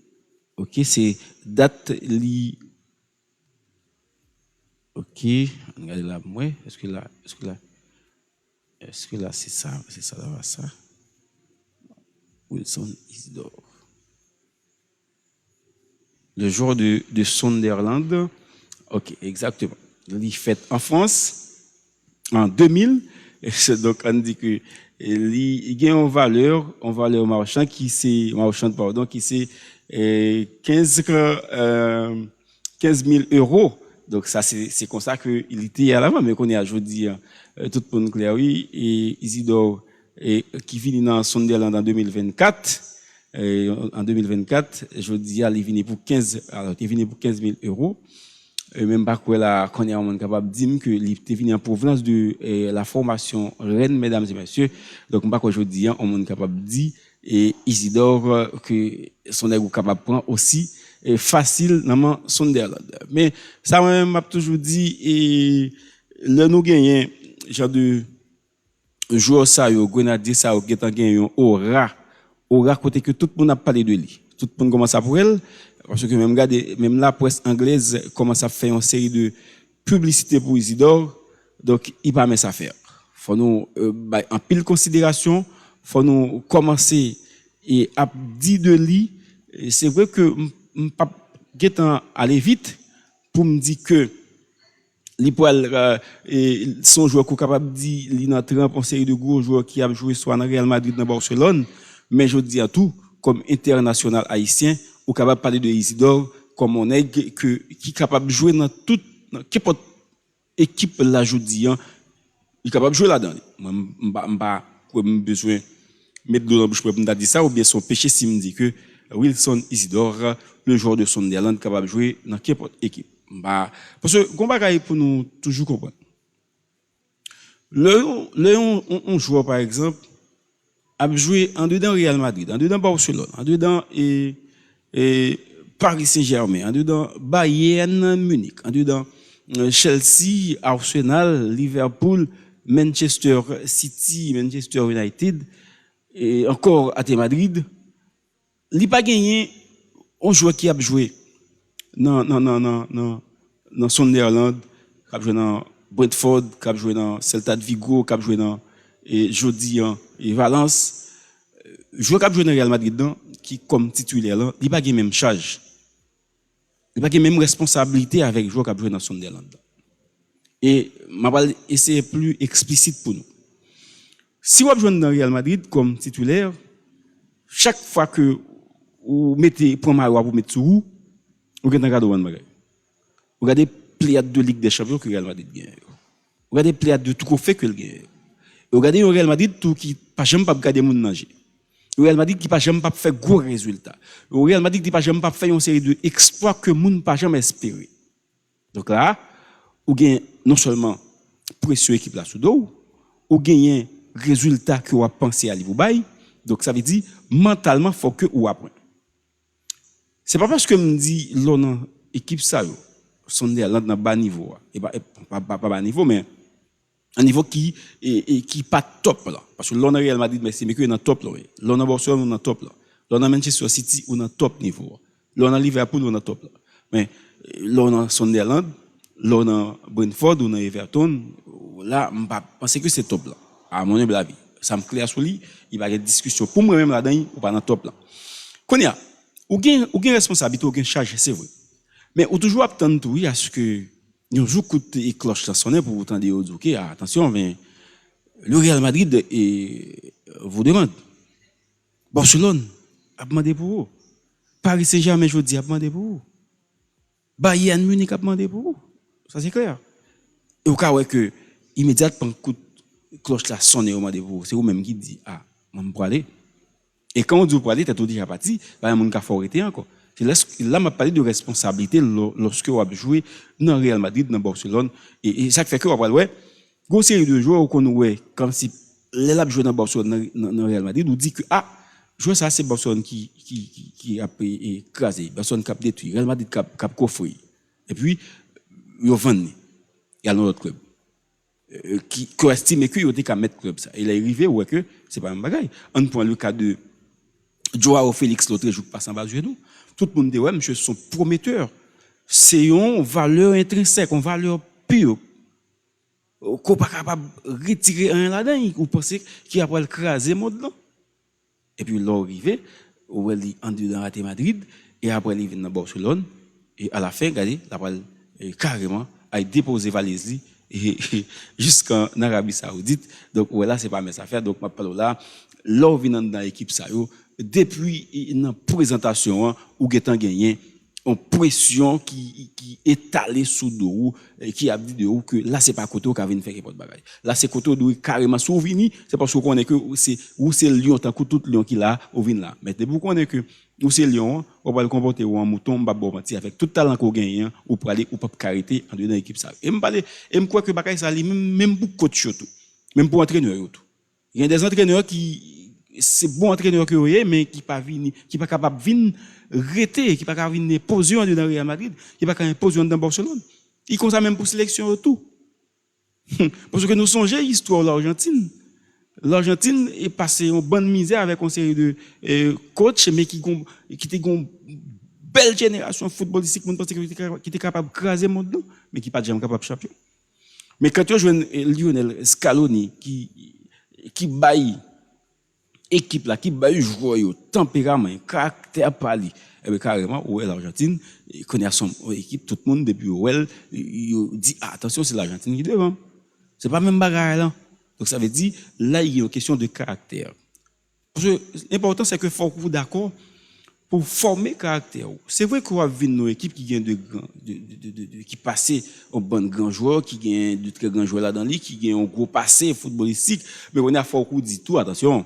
OK c'est date li OK regardez là moi est-ce que là c'est ça là ça Wilson Isidore. Le joueur de Sunderland. OK, exactement. Il est fait en France en 2000. Et donc, on dit que il y a une valeur marchande qui c'est 15 000 euros. Donc ça c'est comme ça que il était à l'avant, mais qu'on est aujourd'hui tout le monde clair oui et Isidore et qui vient dans Sunderland en 2024 en 2024 je dis il vient pour 15 alors il vient pour 15 000 euros et même pas quoi là qu'on est on capable de dire que il était venu en provenance de la formation Rennes mesdames et messieurs donc pas quoi je dis on est capable de dire et Isidore que son est capable de prendre aussi facile dans Sunderland. Mais ça moi m'a toujours dit et le nous gagner genre de joueur ça yo grenadier ça qui est gagné aura côté que tout le monde a parlé de lui. Tout le monde commence à pour elle parce que même la presse anglaise commence à faire une série de publicités pour Isidore donc il pas mettre ça faire. Faut nous en pile considération, faut nous commencer et à dire de lui c'est vrai que pas aller vite pour me dire que son joueur capable de dire il entre en série de gros joueurs qui a joué soit dans Real Madrid dans Barcelone mais je dis à tout comme international haïtien ou capable de parler de Isidore comme on est que qui est capable de jouer dans toute n'importe équipe là je dis il est capable de jouer là-dedans pas besoin mettre de la bouche pour me dire ça ou bien son péché si me dit que Wilson Isidore, le joueur de Sunderland, capable de jouer dans n'importe équipe. Parce que, qu'on bagaille pour nous toujours comprendre. Un joueur, par exemple, a joué en dedans Real Madrid, en dedans Barcelone, en dedans Paris Saint-Germain, en dedans Bayern Munich, en dedans Chelsea, Arsenal, Liverpool, Manchester City, Manchester United, et encore à Madrid. Il pas gagné un joueur qui a joué dans Sunderland, qui a joué dans Brentford, qui a joué dans Celta de Vigo, qui a joué dans Jodi et Valence. Joueur qui a joué dans Real Madrid qui comme titulaire là, il pas gagné même charge. Il pas gagné même responsabilité avec joueur qui a joué dans Sunderland. Et m'a va essayer plus explicite pour nous. Si vous avez joué dans Real Madrid comme titulaire, chaque fois que vous mettez pour maillot pour mettre sur vous regardez un bagage. Vous regardez pléiade de Ligue des Champions que Real Madrid gagne. Vous regardez pléiade de tout trophée que le gagne. Vous regardez un Real Madrid tout qui pas jamais pas regarder moun nager. Real Madrid qui pas jamais pas faire gros résultats. Real Madrid qui pas jamais pas faire une série de exploits que moun pas jamais espérer. Donc là, vous gagnez non seulement pression équipe là sous dos, vous gagnez résultat que vous pensé à vous bail. Donc ça veut dire mentalement faut que vous apprenez. C'est pas parce que me dit l'on équipe ça yo sont dans bas niveau et pas bas niveau mais un niveau qui pas top là parce que l'on Real Madrid mais c'est que dans top là l'on Barcelone dans top là l'on Manchester City on dans top niveau l'on Liverpool on dans top là mais l'on Sunderland l'on Brentford on Everton là je pense que c'est top là à mon humble avis ça me clair sur lui il va y avoir une discussion pour moi même là-dedans ou pas dans top là Konya ou gain responsabilité ou gain charge c'est vrai mais ou toujours attendre tout à ce que nous joue coûte et cloche ça sonner pour vous tendre OK attention mais le Real Madrid vous demande Barcelone a demandé pour vous Paris Saint-Germain je dis a demandé pour vous Bayern Munich a demandé pour vous ça c'est clair et au cas où que immédiatement coup cloche là sonner au demandé pour vous c'est vous même qui dit on pour aller et quand on dit pour aller, t'es tout déjà parti, il y a un monde qui a arrêter encore. Là, m'a parlé de responsabilité lorsque on a joué dans Real Madrid, dans Barcelone. Et ça fait que, on va ouais, grosse série de joueurs qu'on ouais, comme si les a joué dans Barcelone, dans Real Madrid, on dit que, jouer ça, c'est Barcelone qui a écrasé, Barcelone qui a détruit, Real Madrid qui a coffré. Et puis, ils ont vendu. Il y a un autre club. Qui estime qu'il y a mettre club ça. Il est arrivé, ouais, que c'est pas un bagage. On prend le cas de Joao Félix l'autre jour passe en bas de nous. Tout le monde dit ouais monsieur sont prometteurs. C'est une valeur intrinsèque, une valeur pure. Qu'on pas capable retirer un là-dedans, ou penser qu'il a pas le craser monde là. Et puis là arrivé, où il est en dedans à Madrid et après il vient dans Barcelone et à la fin regardez, il a carrément a déposé valise et jusqu'en Arabie Saoudite. Donc voilà, c'est pas mes affaires. Donc ma parole là vient dans l'équipe ça yo depuis une présentation où Gétan gagné une pression qui étalée sous dos qui a dit de ou que là c'est pas côté qui vient faire n'importe bagaille là c'est côté doit carrément souvenir c'est parce qu'on connaît que c'est lion tant que tout lion qui là ou vient là mais vous connaissez que ou c'est lion on va le comporter ou en mouton on va bon mentir avec tout talent qu'on gagne ou pour aller ou pas carité en dedans équipe ça et me parler et me crois que bagaille ça même pour coach tout même pour entraîneur tout il y a des entraîneurs qui c'est bon entraîneur que vous mais qui pas capable venir rester qui pas capable venir poser dans le Real Madrid qui pas capable poser dans Barcelone il comme ça même pour sélection tout parce que nous songeons l'histoire de l'Argentine est passé en bonne misère avec une série de coachs mais qui était une belle génération footballistique qui était capable de craser le monde mais qui pas jamais capable de champion mais quand tu joues Lionel Scaloni qui baille équipe là qui baille joueur tempérament caractère pali et bien carrément où est l'Argentine connaît son équipe tout le monde depuis où elle dit attention c'est l'Argentine qui devant c'est pas même bagarre là donc ça veut dire là il y a une question de caractère parce que l'important c'est que faut vous d'accord pour former caractère c'est vrai qu'on va venir nos équipes qui gagnent qui passent un bon grand joueur qui gagne de très grands joueurs là dans lui qui gagne un gros passé footballistique mais on a faut qu'on dit tout attention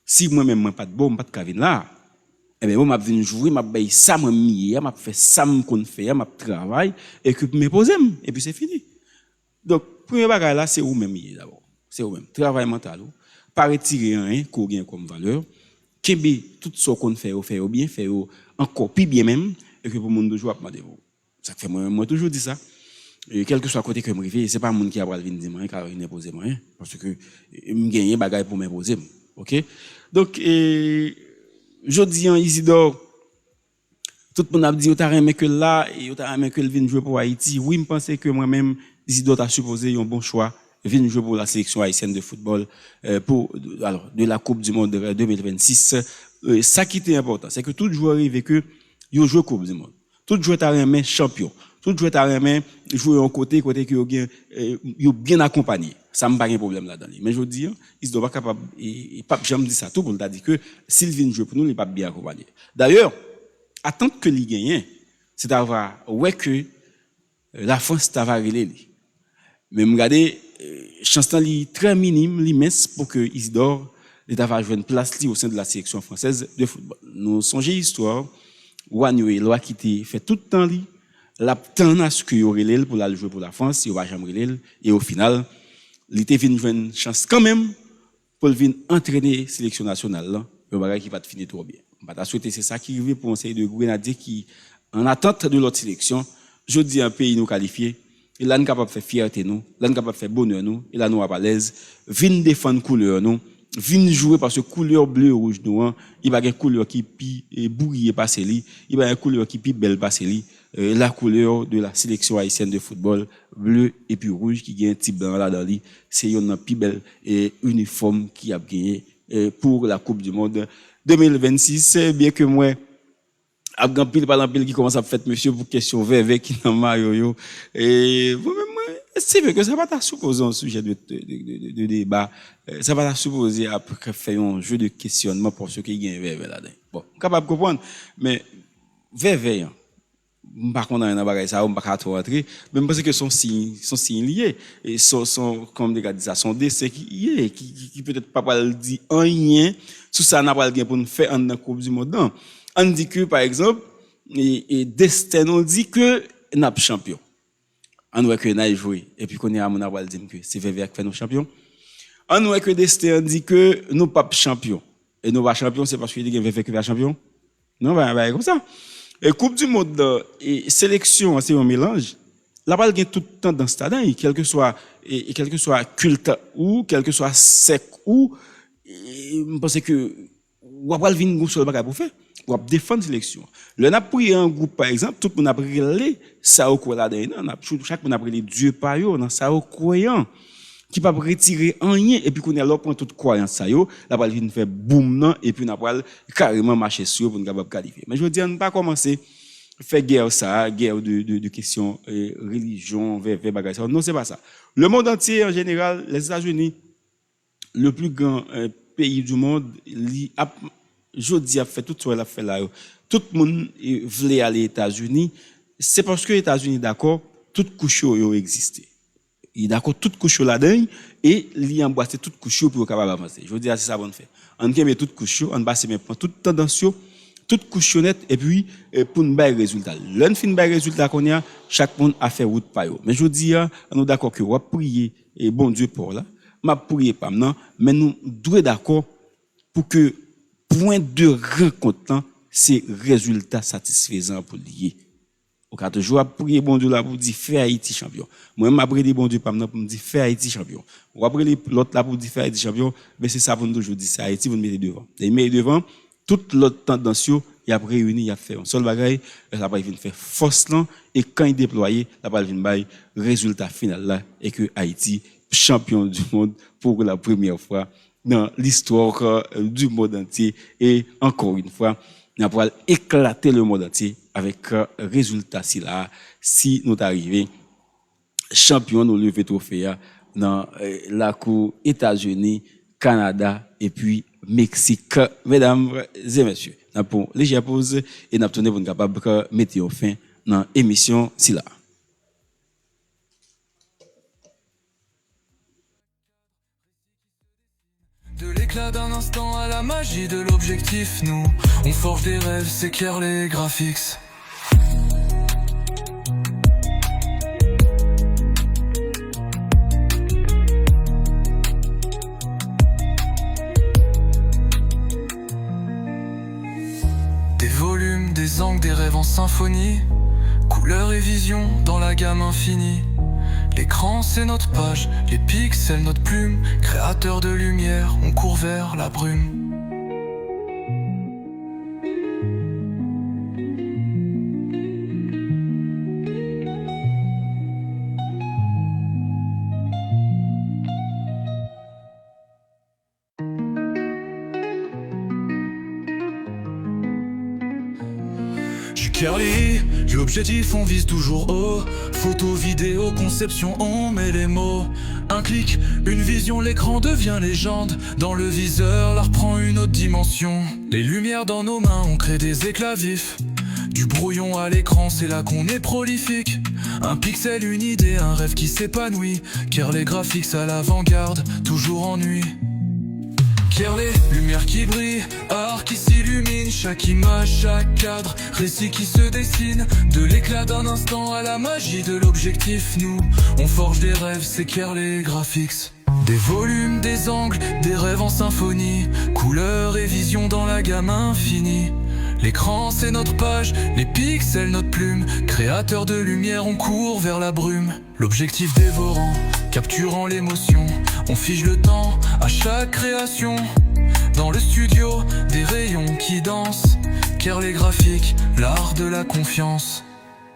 si moi-même moi pas de bon pas de cavine là eh bien moi m'a venir jouer m'a bailler ça moi mieux m'a fait ça me qu'on fait m'a travail et que me poser et puis c'est fini donc premier bagage là c'est vous même d'abord c'est vous même travail mental pas retirer rien qu'on gagne comme valeur kembe tout ce qu'on fait bien faire encore plus bien même et que pour monde de joie demander vous ça fait moi toujours dit ça et quel que soit côté que me rive c'est pas monde qui a venir dire moi car il imposer moi parce que me gagner bagage pour m'imposer OK donc je dis en Isidore tout le monde a dit on t'a aimé que là et on t'a aimé que il vienne jouer pour Haïti oui me pensais que moi-même Isidore t'a supposé un bon choix vienne jouer pour la sélection haïtienne de football de la Coupe du monde 2026 ça qui était important c'est que tout joueur arrive que il joue Coupe du monde tout joueur t'a aimé champion tout joueur t'a aimé jouer en côté que yo bien accompagné ça me pas un problème là-dedans mais je dis ils doivent pas capable et pas jamais dit ça tout pour t'a dit que s'il vient jouer pour nous il pas bien accompagné d'ailleurs attendre que il gagne c'est d'avoir ouais que la France t'a varélé mais regarder chance li très minime l'immense pour que Isidore va jouer une place au sein de la sélection française de football nous songeons histoire Wanyoé loi qui était fait tout le temps li la tant à ce que aurait l'elle pour la jouer pour la France il va jamais l'elle et au final il était venu jouer une chance quand même pour venir entraîner sélection nationale là le bagage qui va te finir trop bien on va souhaiter c'est ça qui arrive pour un série de grenadiers qui en attente de l'autre sélection je dis un pays nous qualifié et là nous capable faire fierté nous là nous capable faire bonheur nous et là nous à l'aise venir défendre couleur nous venir jouer parce que couleur bleu rouge noir il va une couleur qui pi bourrier passer li il va une couleur qui pi belle passer li la couleur de la sélection haïtienne de football bleu et puis rouge qui gagne un petit blanc là dans lui c'est une plus belle uniforme qui a gagné pour la Coupe du monde 2026 bien que moi a grand pile par pile qui commence à faire monsieur pour question vert qui dans maillot et vous-même c'est vrai que ça va pas supposer un sujet de débat ça va pas supposer après faire un jeu de questionnement pour ceux qui gagnent vert là-dedans bon capable de comprendre mais vert par contre dans bagage ça on pas trop rentrer même parce que son signe lié et sont comme des gars disent ça sont décès qui peut-être pas dire rien sur ça n'a pas gain pour nous faire en Coupe du monde on dit que par exemple et destin on dit que n'a champion on voit que n'a joué et puis qu'on est à mon avoir dire que c'est VV qui fait nos champions on voit que destin dit que nous pas champion et nous pas champion c'est parce qu'il y a VV qui va champion non bah comme ça et Coupe du monde et sélection c'est un mélange la balle gagne tout le temps dans stade quel que soit culte ou quel que soit sec ou je pense que ou va venir groupe sur le bagage pour faire ou défendre sélection le n'a pris un groupe par exemple tout le monde a pris ça au quoi là dedans chaque monde a pris Dieu par yo dans ça au croyant qui pas retirer rien et puis qu'on est là prend toute croyance ça yo la balle vient faire boum non et puis n'a pas carrément marcher sur pour nous capable qualifier mais je veux dire on pas commencer faire guerre de questions religion vers bagage non c'est pas ça le monde entier en général les États-Unis le plus grand pays du monde jodi a fait tout ce qu'il a fait là tout tout le monde voulait aller aux États-Unis, c'est parce que les États-Unis, d'accord, toutes couches ont existé. Il d'accord, toutes couches là-dedans, et il a emboîté toutes couches pour capable avancer. Je veux dire, c'est ça qu'on fait. On met toutes couches, on passe même toutes tendances, toutes couchonnettes, et puis, pour nous bailler résultat. L'un fin bailler résultat qu'on a, chaque monde a fait route par eux. Mais je dis, on est d'accord que on va prier, et bon Dieu pour là. M'a prier pas maintenant, mais nous devons d'accord pour que, point de rencontre, c'est résultat satisfaisant pour lier. Au cas toujours prier bon Dieu là pour dire faire Haïti champion. Moi m'a prié bon Dieu pas pour me dire faire Haïti champion. On après l'autre là pour dire faire Haïti champion, mais c'est ça pour nous toujours dire ça Haïti vous mettez devant. Et mettez devant toute l'autre tendance il a réuni, il a fait un seul bagage, ça va venir faire force là et quand il déployé, ça va venir bail résultat final là et que Haïti champion du monde pour la première fois dans l'histoire du monde entier et encore une fois, nous allons éclater le monde entier avec résultat si nous arrivons champion nous lever trophée dans la cour États-Unis, Canada et puis Mexique. Mesdames et messieurs, nous avons légère pause et nous avons pour capable de mettre fin dans l'émission là. De l'éclat d'un instant à la magie de l'objectif, nous, on forge des rêves, c'est clair les graphiques. Des volumes, des angles, des rêves en symphonie, couleurs et visions dans la gamme infinie. L'écran c'est notre page, les pixels notre plume, créateur de lumière, on court vers la brume. Curly, l'objectif on vise toujours haut. Photo, vidéo, conception, on met les mots. Un clic, une vision, l'écran devient légende. Dans le viseur, l'art prend une autre dimension. Les lumières dans nos mains, on crée des éclats vifs. Du brouillon à l'écran, c'est là qu'on est prolifique. Un pixel, une idée, un rêve qui s'épanouit. Car les graphiques à l'avant-garde, toujours en nuit. Kerley, lumière qui brille, art qui s'illumine, chaque image, chaque cadre, récit qui se dessine. De l'éclat d'un instant à la magie de l'objectif, nous, on forge des rêves, c'est Kerley Graphics. Des volumes, des angles, des rêves en symphonie, couleurs et visions dans la gamme infinie. L'écran c'est notre page, les pixels notre plume, créateur de lumière on court vers la brume. L'objectif dévorant, capturant l'émotion, on fige le temps à chaque création. Dans le studio, des rayons qui dansent, Kerley graphique, l'art de la confiance.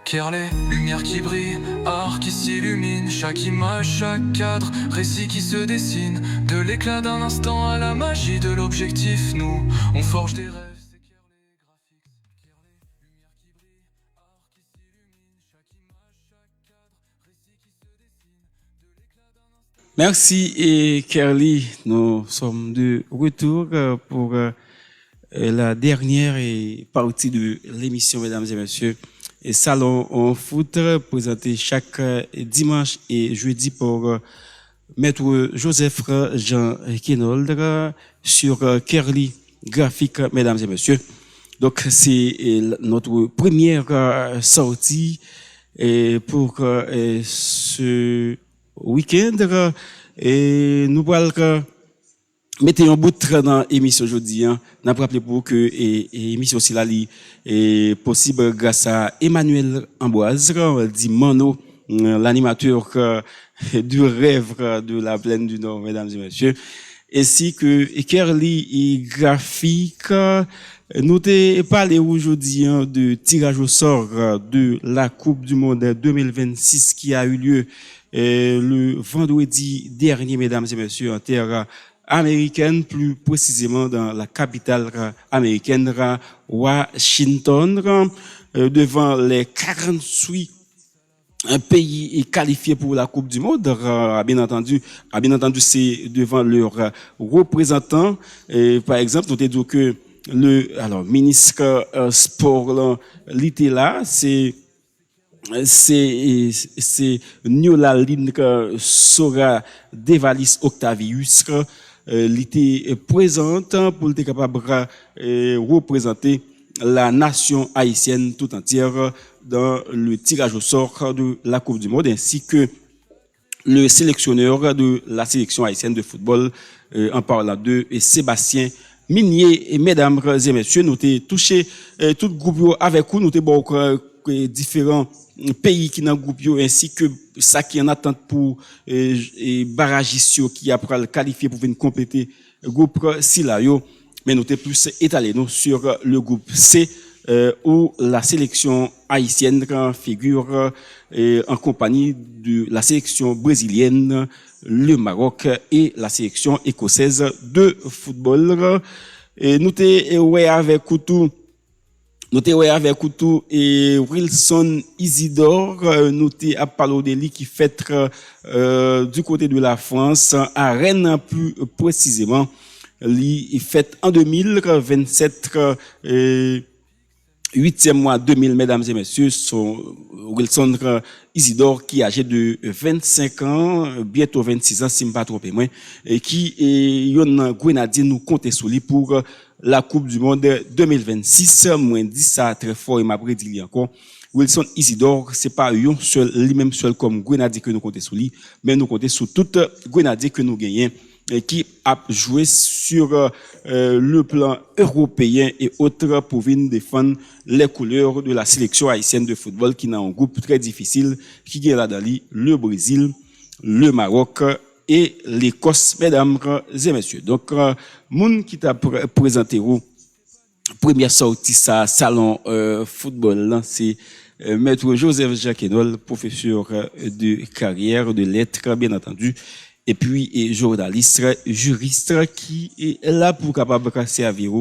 Kerley, lumière qui brille, art qui s'illumine, chaque image, chaque cadre, récit qui se dessine. De l'éclat d'un instant à la magie de l'objectif, nous, on forge des rêves. Merci et Kerly, nous sommes de retour pour la dernière partie de l'émission, mesdames et messieurs. Et Salon en foot présenté chaque dimanche et jeudi par Maître Joseph Jean Kenold sur Kerly Graphique, mesdames et messieurs. Donc c'est notre première sortie pour ce week-end et nous allons mettre un bout dans l'émission aujourd'hui. Nous avons rappelé pour que l'émission aussi est possible grâce à Emmanuel Amboise, dit Mano, l'animateur du rêve de la plaine du Nord, mesdames et messieurs, ainsi que Kerly Graphique. Nous avons parlé aujourd'hui de tirage au sort de la Coupe du Monde 2026 qui a eu lieu le vendredi dernier, mesdames et messieurs, en terre américaine, plus précisément dans la capitale américaine, Washington, devant les 48 pays qualifiés pour la Coupe du Monde. Bien entendu, c'est devant leurs représentants. Par exemple, nous avons dit que alors ministre sport là, l'été là, c'est Niolalin Sora Devalis Octavius l'été présente pour être capable de représenter la nation haïtienne tout entière dans le tirage au sort de la Coupe du Monde, ainsi que le sélectionneur de la sélection haïtienne de football, en parlant de Sébastien Minier. Et mesdames et messieurs, nous avons touché tout groupe avec vous, nous avons différents pays qui dans le groupe, ainsi que ça qui en attente pour barragistes qui après le qualifier pour venir compléter le groupe Silayo. Mais nous sommes plus étalés nous, sur le groupe C, où la sélection haïtienne figure en compagnie de la sélection brésilienne, le Maroc et la sélection écossaise de football. Et nous sommes avec Koutou. Nous sommes avec Koutou et Wilson Isidore. Nous sommes à parler de lui qui fait du côté de la France, à Rennes plus précisément. Il fait en 2027, 8e mois 2000, mesdames et messieurs, son Wilson Isidore qui est âgé de 25 ans, bientôt 26 ans, si je ne me trompe pas, et qui est un Grenadier nous compte sur lui pour la Coupe du Monde 2026. Moi, dit ça très fort et m'a prédit encore. Wilson Isidore, c'est pas lui-même seul comme Grenadier que nous comptons sur lui, mais nous comptons sur tout Grenadier que nous gagnons, qui a joué sur le plan européen et autres pour venir défendre les couleurs de la sélection haïtienne de football qui n'a un groupe très difficile qui est là dans le Brésil, le Maroc et l'Écosse, mesdames et messieurs. Donc, moun qui t'a présenté vous première sortie ça salon football, c'est maître Joseph Jacquenol, professeur de carrière de lettres bien entendu. Et puis, journaliste, juriste, qui est là pour capable de servir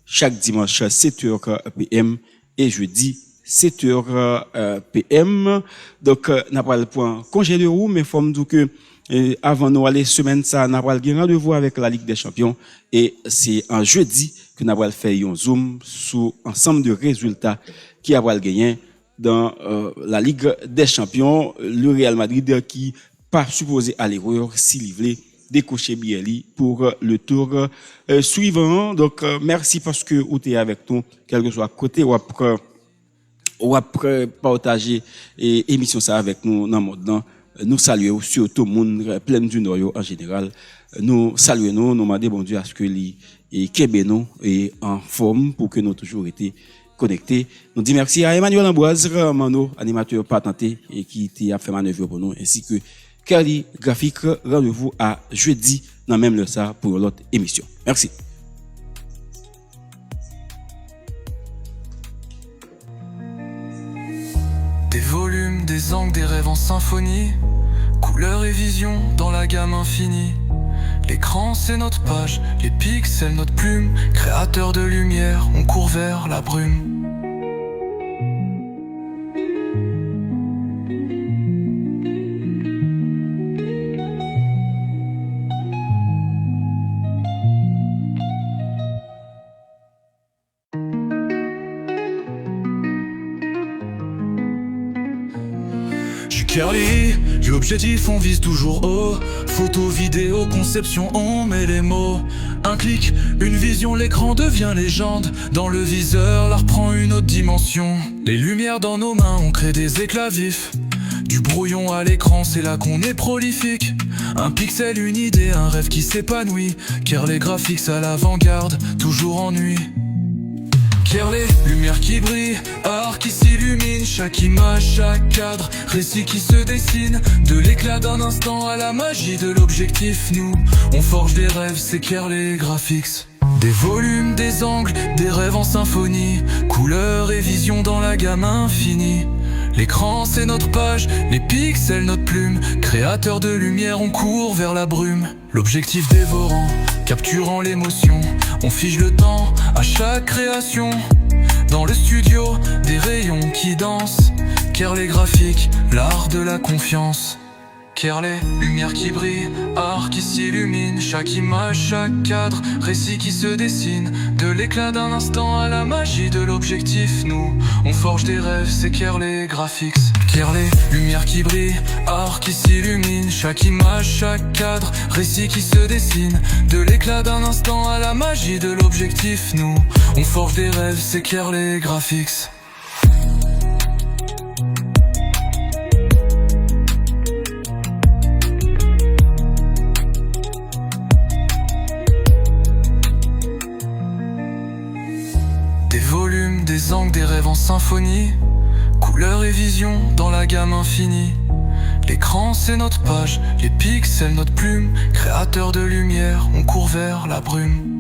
chaque dimanche 7h PM et jeudi 7h PM. Donc, n'a pas le point congé de roue, mais faut me dire que avant nous aller semaine ça, n'a pas le rendez-vous avec la Ligue des Champions et c'est en jeudi que n'a pas fait un zoom sur ensemble de résultats qui a pas gagné dans la Ligue des Champions, le Real Madrid qui pas supposé à l'erreur s'il voulait décocher Bielli pour le tour suivant. Donc merci parce que vous êtes avec nous, quel que soit côté ou après partager émission ça avec nous dans le monde. Nous saluons surtout le monde plein du Nord en général. Nous saluons nous demandons bon Dieu à ce que les Québécois est en forme pour que nous toujours été connectés. Nous disons merci à Emmanuel Ambroise, Mano, animateur patenté et qui a fait manœuvre pour nous, ainsi que Carly Graphique. Rendez-vous à jeudi dans même le ça pour l'autre émission. Merci. Des volumes, des angles, des rêves en symphonie, couleurs et visions dans la gamme infinie. L'écran c'est notre page, les pixels notre plume, créateur de lumière, on court vers la brume. Curly, l'objectif on vise toujours haut. Photo, vidéo, conception, on met les mots. Un clic, une vision, l'écran devient légende. Dans le viseur, l'art prend une autre dimension. Les lumières dans nos mains, on crée des éclats vifs. Du brouillon à l'écran, c'est là qu'on est prolifique. Un pixel, une idée, un rêve qui s'épanouit. Car les graphiques à l'avant-garde, toujours en nuit. Kerley, lumière qui brille, art qui s'illumine, chaque image, chaque cadre, récit qui se dessine. De l'éclat d'un instant à la magie de l'objectif, nous, on forge des rêves, c'est Kerley Graphics. Des volumes, des angles, des rêves en symphonie, couleurs et visions dans la gamme infinie. L'écran c'est notre page, les pixels notre plume, créateur de lumière, on court vers la brume. L'objectif dévorant, capturant l'émotion, on fige le temps à chaque création. Dans le studio, des rayons qui dansent, Kerley Graphique, l'art de la confiance. Kerley, lumière qui brille, art qui s'illumine, chaque image, chaque cadre, récit qui se dessine. De l'éclat d'un instant à la magie de l'objectif, nous, on forge des rêves, c'est Kerley Graphics. Kerley, lumière qui brille, art qui s'illumine, chaque image, chaque cadre, récit qui se dessine. De l'éclat d'un instant à la magie de l'objectif, nous, on forge des rêves, c'est Kerley Graphics. Des volumes, des angles, des rêves en symphonie, couleurs et visions dans la gamme infinie. L'écran c'est notre page, les pixels notre plume, créateur de lumière, on court vers la brume.